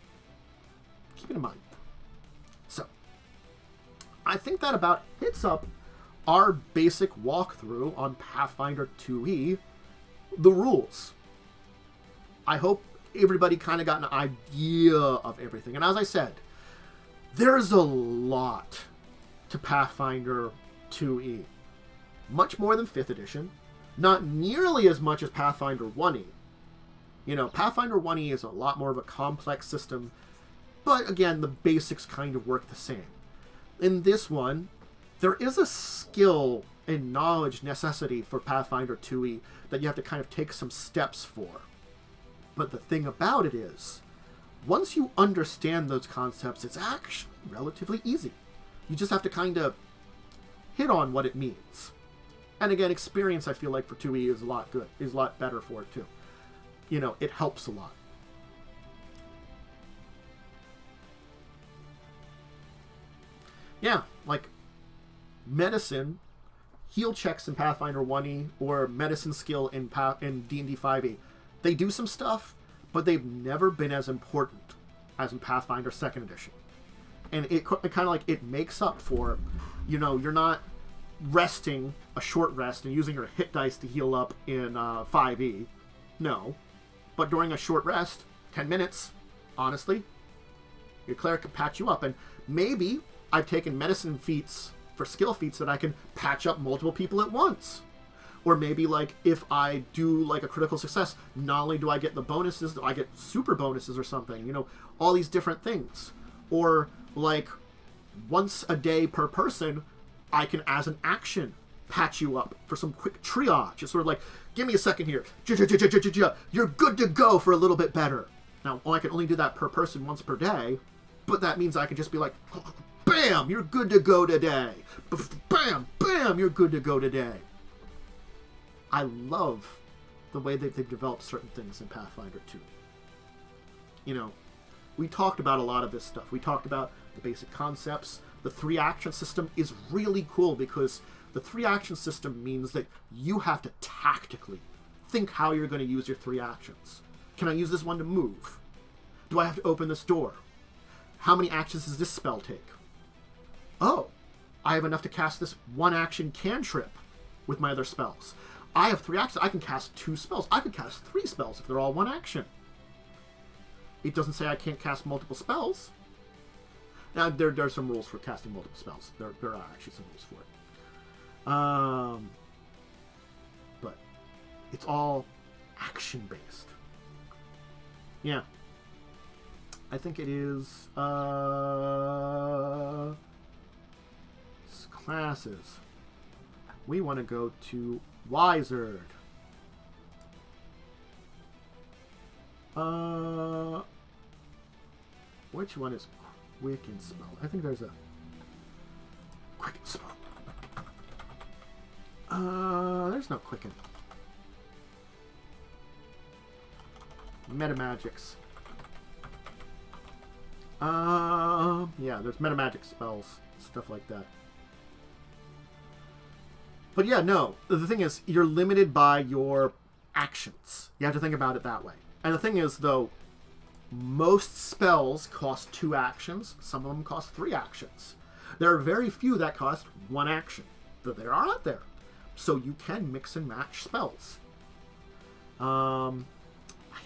Keep it in mind. So, I think that about hits up our basic walkthrough on Pathfinder 2e, the rules. I hope everybody kind of got an idea of everything. And as I said, there's a lot to Pathfinder 2e. Much more than 5th edition. Not nearly as much as Pathfinder 1e. You know, Pathfinder 1e is a lot more of a complex system, but again, the basics kind of work the same. In this one, there is a skill and knowledge necessity for Pathfinder 2e that you have to kind of take some steps for. But the thing about it is, once you understand those concepts, it's actually relatively easy. You just have to kind of hit on what it means. And again, experience, I feel like, for 2e is a lot better for it too. You know, it helps a lot. Yeah, like medicine, heal checks in Pathfinder 1e, or medicine skill in D&D 5e. They do some stuff, but they've never been as important as in Pathfinder 2nd edition. And it kind of like, it makes up for, you know, you're not resting a short rest and using your hit dice to heal up in 5e. No. But during a short rest, 10 minutes, honestly, your cleric can patch you up. And maybe I've taken medicine feats for skill feats that I can patch up multiple people at once. Or maybe, like, if I do, like, a critical success, not only do I get the bonuses, I get super bonuses or something. You know, all these different things. Or, like, once a day per person, I can, as an action, patch you up for some quick triage. It's sort of like, give me a second here. You're good to go for a little bit better. Now, I can only do that per person once per day, but that means I can just be like, bam, you're good to go today. Bam, bam, you're good to go today. I love the way that they've developed certain things in Pathfinder 2. You know, we talked about a lot of this stuff. We talked about the basic concepts. The 3-action system is really cool because the 3-action system means that you have to tactically think how you're going to use your 3 actions. Can I use this one to move? Do I have to open this door? How many actions does this spell take? Oh, I have enough to cast this 1-action cantrip with my other spells. I have 3 actions. I can cast 2 spells. I could cast 3 spells if they're all 1 action. It doesn't say I can't cast multiple spells. Now, there are some rules for casting multiple spells. There are actually some rules for it. But it's all action-based. Yeah. I think it is classes. We want to go to Wizard. Which one is Quicken Spell? I think there's a Quicken Spell. There's no Quicken. Metamagics. Yeah, there's metamagic spells, stuff like that. But yeah, no. The thing is, you're limited by your actions. You have to think about it that way. And the thing is, though, most spells cost 2 actions. Some of them cost 3 actions. There are very few that cost 1 action. But there are out there. So you can mix and match spells. I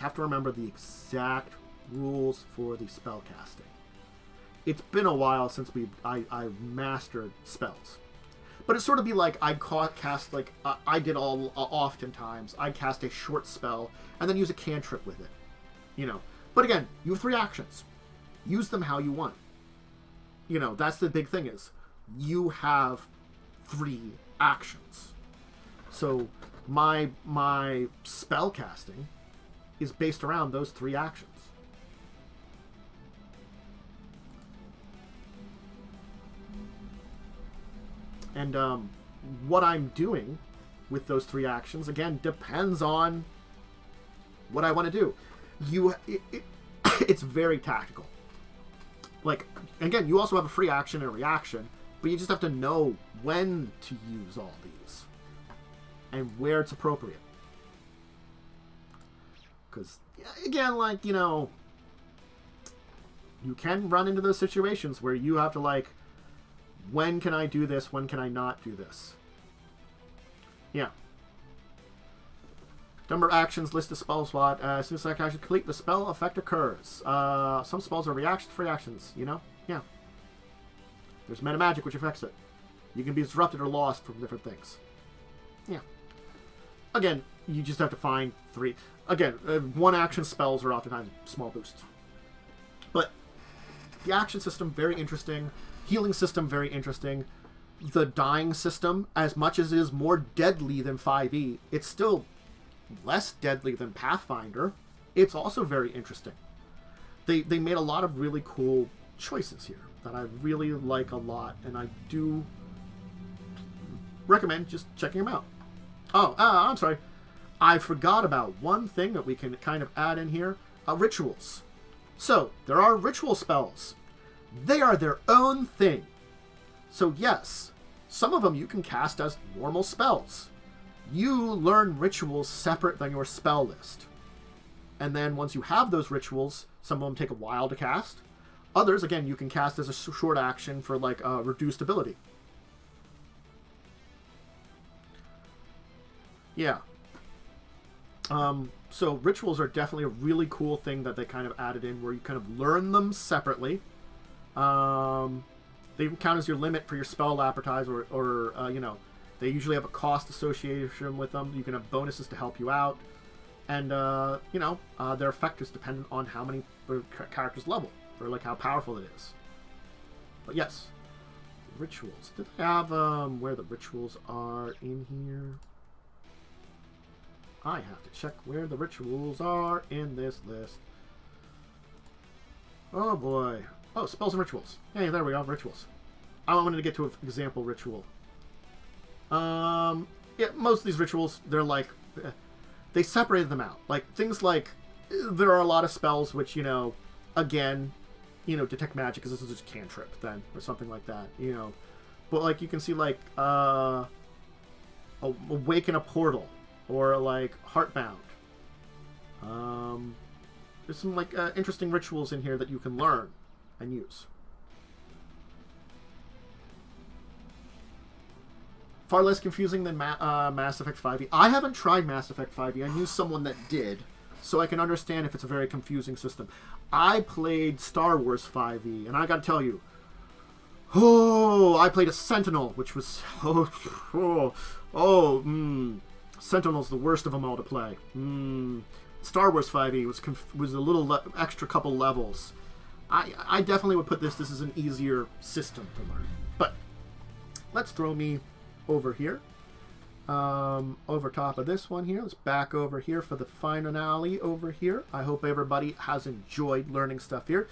have to remember the exact rules for the spell casting. It's been a while since I mastered spells. But it'd sort of be like I cast, like, I did all oftentimes. I'd cast a short spell and then use a cantrip with it. You know. But again, you have 3 actions. Use them how you want. You know, that's the big thing is, you have 3 actions. So my spell casting is based around those 3 actions. And what I'm doing with those 3 actions, again, depends on what I want to do. It's very tactical. Like, again, you also have a free action and a reaction, but you just have to know when to use all these and where it's appropriate. Because, again, like, you know, you can run into those situations where you have to, like, when can I do this? When can I not do this? Yeah. Number of actions, list a spell slot. As soon as I actually complete, the spell effect occurs. Some spells are reaction-free actions, you know? Yeah. There's metamagic, which affects it. You can be disrupted or lost from different things. Yeah. Again, you just have to find 3. Again, 1-action spells are oftentimes small boosts. But the action system, very interesting. Healing system, very interesting. The dying system, as much as it is more deadly than 5e, it's still less deadly than Pathfinder. It's also very interesting. They made a lot of really cool choices here that I really like a lot, and I do recommend just checking them out. Oh, I'm sorry. I forgot about one thing that we can kind of add in here. Rituals. So, there are ritual spells. They are their own thing. So yes, some of them you can cast as normal spells. You learn rituals separate than your spell list. And then once you have those rituals, some of them take a while to cast. Others, again, you can cast as a short action for, like, reduced ability. Yeah. So rituals are definitely a really cool thing that they kind of added in, where you kind of learn them separately. They even count as your limit for your spell appetize, or you know, they usually have a cost association with them. You can have bonuses to help you out, and you know, their effect is dependent on how many characters level, or like how powerful it is. But yes, rituals. Did they have where the rituals are in here? I have to check where the rituals are in this list. Oh boy. Oh, spells and rituals. Hey, there we go, rituals. I wanted to get to an example ritual. Yeah, most of these rituals, they're like, they separated them out. Like, things like, there are a lot of spells which, you know, again, you know, detect magic, because this is just cantrip then, or something like that, you know. But, like, you can see, like, awaken a portal, or like Heartbound. There's some like interesting rituals in here that you can learn and use. Far less confusing than Mass Effect 5e. I haven't tried Mass Effect 5e. I knew someone that did, so I can understand if it's a very confusing system. I played Star Wars 5e, and I gotta tell you, I played a Sentinel, which was Sentinel's the worst of them all to play. Star Wars 5e was a little extra couple levels. I definitely would put this is an easier system to learn. But let's throw me over here. Over top of this one here. Let's back over here for the finale over here. I hope everybody has enjoyed learning stuff here.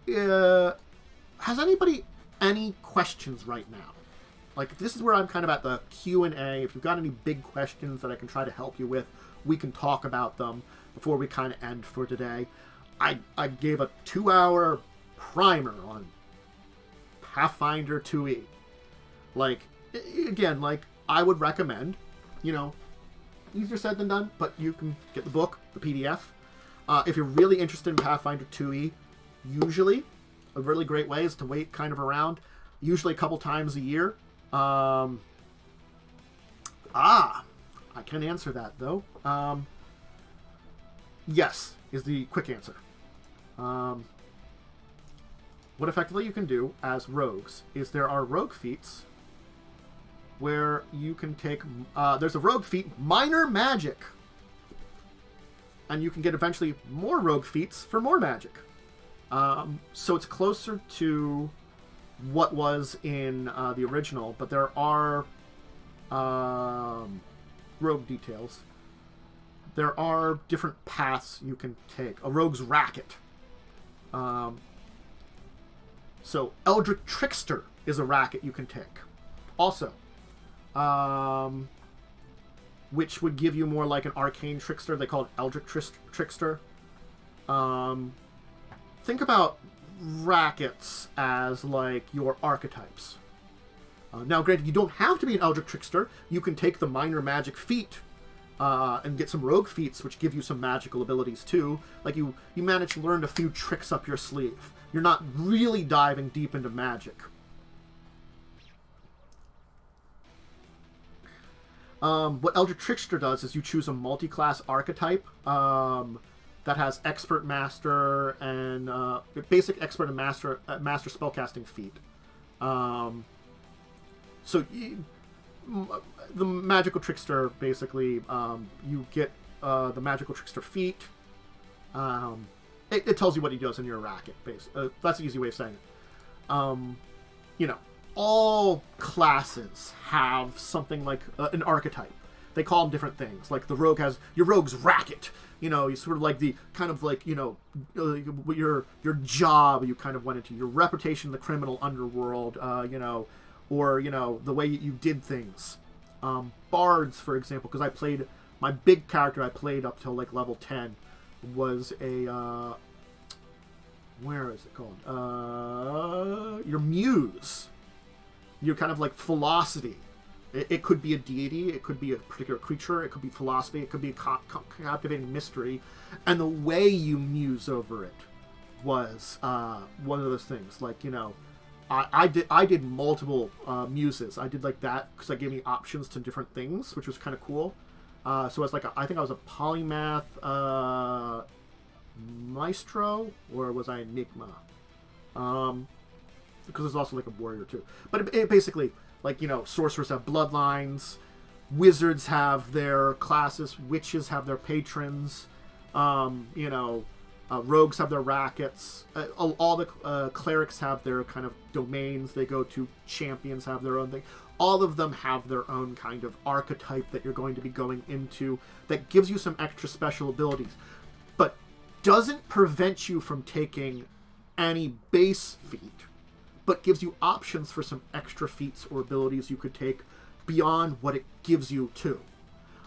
Has anybody any questions right now? Like, this is where I'm kind of at the Q&A. If you've got any big questions that I can try to help you with, we can talk about them before we kind of end for today. I gave a 2-hour primer on Pathfinder 2e. Like, again, like, I would recommend, you know, easier said than done, but you can get the book, the PDF. If you're really interested in Pathfinder 2e, usually a really great way is to wait kind of around, usually a couple times a year. I can answer that, though. Yes, is the quick answer. What effectively you can do as rogues is there are rogue feats where you can take... there's a rogue feat, Minor Magic. And you can get eventually more rogue feats for more magic. So it's closer to what was in the original, but there are rogue details. There are different paths you can take. A rogue's racket. So Eldritch Trickster is a racket you can take. Also, which would give you more like an arcane trickster. They call it Eldritch Trickster. Think about rackets as like your archetypes. Now, granted, you don't have to be an Eldritch Trickster. You can take the Minor Magic feat and get some rogue feats, which give you some magical abilities too. Like you manage to learn a few tricks up your sleeve. You're not really diving deep into magic. What Eldritch Trickster does is you choose a multi-class archetype that has Expert, Master, and basic Expert and Master spellcasting feat. So the Magical Trickster, basically, you get the Magical Trickster feat. It tells you what he does in your racket. That's the easy way of saying it. You know, all classes have something like an archetype. They call them different things. Like the rogue has your rogue's racket. You know, you sort of like the kind of like, you know, your job you kind of went into, your reputation in the criminal underworld, you know, or, you know, the way you did things. Bards, for example, because I played, my big character I played up till like level 10 was a, where is it called? Your muse. Your kind of like philosophy. It could be a deity, it could be a particular creature, it could be philosophy, it could be a captivating mystery, and the way you muse over it was one of those things. Like, you know, I did multiple muses. I did like that because that gave me options to different things, which was kind of cool. So it's like I think I was a polymath maestro, or was I enigma? Because there's also like a warrior too. But it basically, like, you know, sorcerers have bloodlines, wizards have their classes, witches have their patrons, you know, rogues have their rackets, all the clerics have their kind of domains they go to, champions have their own thing. All of them have their own kind of archetype that you're going to be going into that gives you some extra special abilities, but doesn't prevent you from taking any base feat, but gives you options for some extra feats or abilities you could take beyond what it gives you too.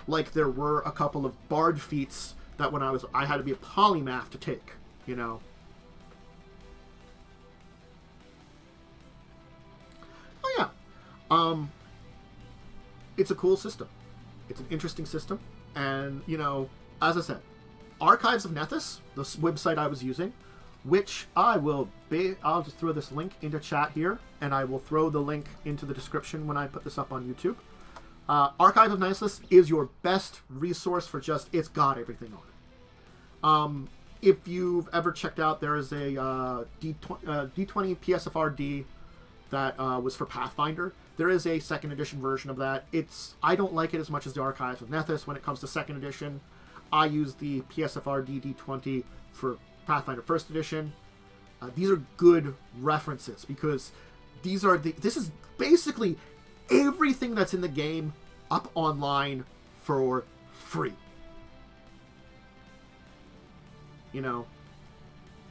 Like there were a couple of bard feats that when I had to be a polymath to take, you know. Oh yeah. It's a cool system. It's an interesting system. And, you know, as I said, Archives of Nethys, the website I was using, which I'll just throw this link into chat here, and I will throw the link into the description when I put this up on YouTube. Archive of Nethys is your best resource for just, it's got everything on it. If you've ever checked out, there is a D20 PSFRD that was for Pathfinder. There is a second edition version of that. I don't like it as much as the Archives of Nethys when it comes to second edition. I use the PSFRD D20 for Pathfinder first edition. These are good references because this is basically everything that's in the game up online for free. You know,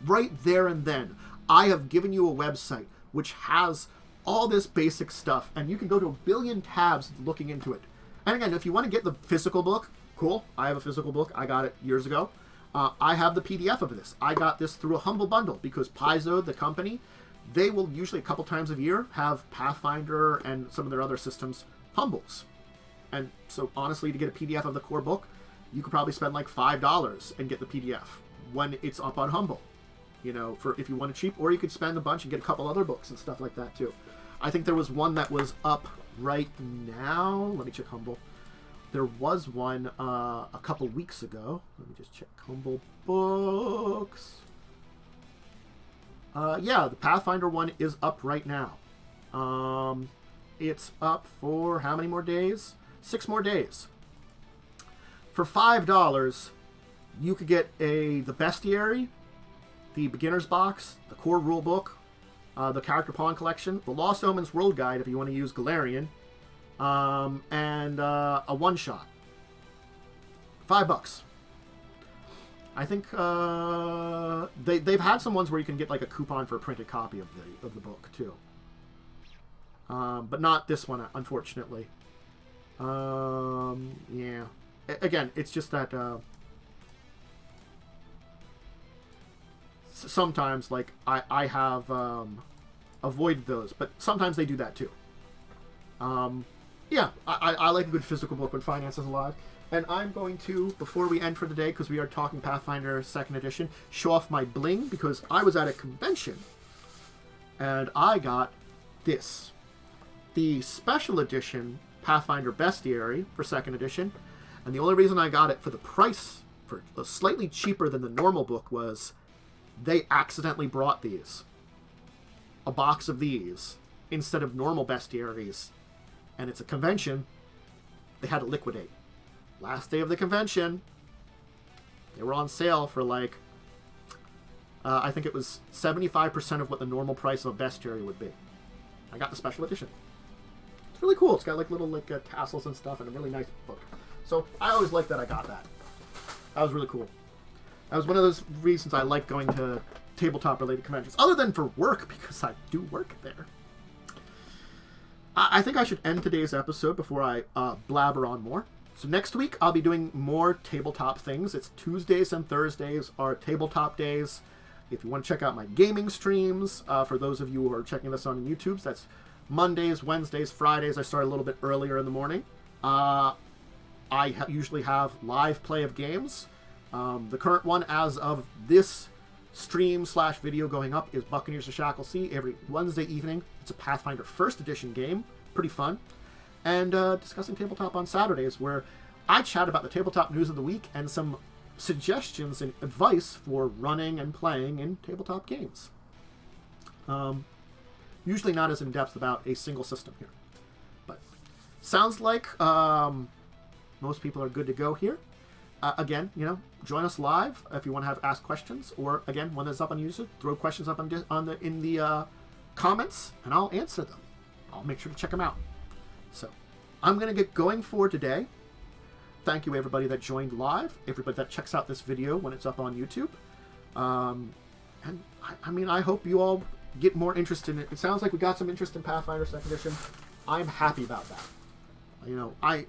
right there and then, I have given you a website which has all this basic stuff, and you can go to a billion tabs looking into it. And again, if you want to get the physical book, cool. I have a physical book. I got it years ago. I have the PDF of this. I got this through a Humble Bundle because Paizo, the company, they will usually a couple times a year have Pathfinder and some of their other systems humbles. And so honestly, to get a PDF of the core book, you could probably spend like $5 and get the PDF when it's up on Humble. You know, for if you want it cheap, or you could spend a bunch and get a couple other books and stuff like that too. I think there was one that was up right now. Let me check Humble. There was one a couple weeks ago. Let me just check Humble Books. Yeah, the Pathfinder one is up right now. It's up for how many more days? 6 more days. For $5, you could get the Bestiary, the Beginner's Box, the Core Rulebook, the Character Pawn Collection, the Lost Omens World Guide if you want to use Galarian, and a one-shot. $5. I think they've had some ones where you can get like a coupon for a printed copy of the book too, but not this one, unfortunately. Yeah. Again, it's just that sometimes, like, I have avoided those, but sometimes they do that too. Yeah, I like a good physical book when finance is alive. And I'm going to, before we end for the day, because we are talking Pathfinder 2nd Edition, show off my bling, because I was at a convention, and I got this. The Special Edition Pathfinder Bestiary for 2nd Edition, and the only reason I got it for the price, for slightly cheaper than the normal book, was they accidentally brought these. A box of these, instead of normal bestiaries. And it's a convention, they had to liquidate. Last day of the convention, they were on sale for like, I think it was 75% of what the normal price of a bestiary would be. I got the special edition. It's really cool. It's got like little tassels and stuff and a really nice book. So I always liked that I got that. That was really cool. That was one of those reasons I like going to tabletop-related conventions, other than for work, because I do work there. I think I should end today's episode before I blabber on more. So next week, I'll be doing more tabletop things. It's Tuesdays and Thursdays are tabletop days. If you want to check out my gaming streams, for those of you who are checking this on YouTube, that's Mondays, Wednesdays, Fridays. I start a little bit earlier in the morning. I usually have live play of games. The current one, as of this stream/video going up, is Buccaneers of Shackle Sea every Wednesday evening. It's a Pathfinder 1st Edition game. Pretty fun. And discussing tabletop on Saturdays, where I chat about the tabletop news of the week and some suggestions and advice for running and playing in tabletop games. Usually not as in-depth about a single system here. But sounds like most people are good to go here. Again, join us live if you want to ask questions, or again, when it's up on YouTube, throw questions up in the comments, and I'll answer them. I'll make sure to check them out. So, I'm going to get going for today. Thank you, everybody that joined live, everybody that checks out this video when it's up on YouTube. And I hope you all get more interest in it. It sounds like we got some interest in Pathfinder 2nd Edition. I'm happy about that.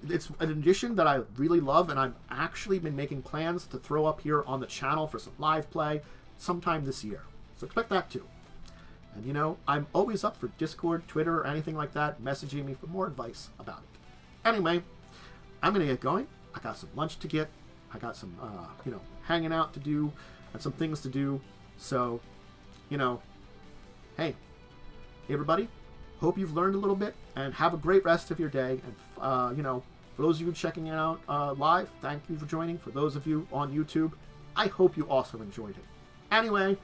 It's an edition that I really love, and I've actually been making plans to throw up here on the channel for some live play sometime this year. So expect that too. And I'm always up for Discord, Twitter, or anything like that, messaging me for more advice about it. Anyway, I'm going to get going. I got some lunch to get. I got some, hanging out to do and some things to do. So, hey, everybody, hope you've learned a little bit, and have a great rest of your day. And, for those of you checking it out live, thank you for joining. For those of you on YouTube, I hope you also enjoyed it. Anyway,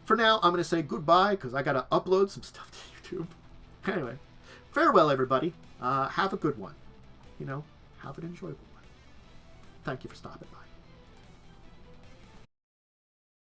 for now, I'm going to say goodbye because I got to upload some stuff to YouTube. Anyway, farewell, everybody. Have a good one. Have an enjoyable one. Thank you for stopping by.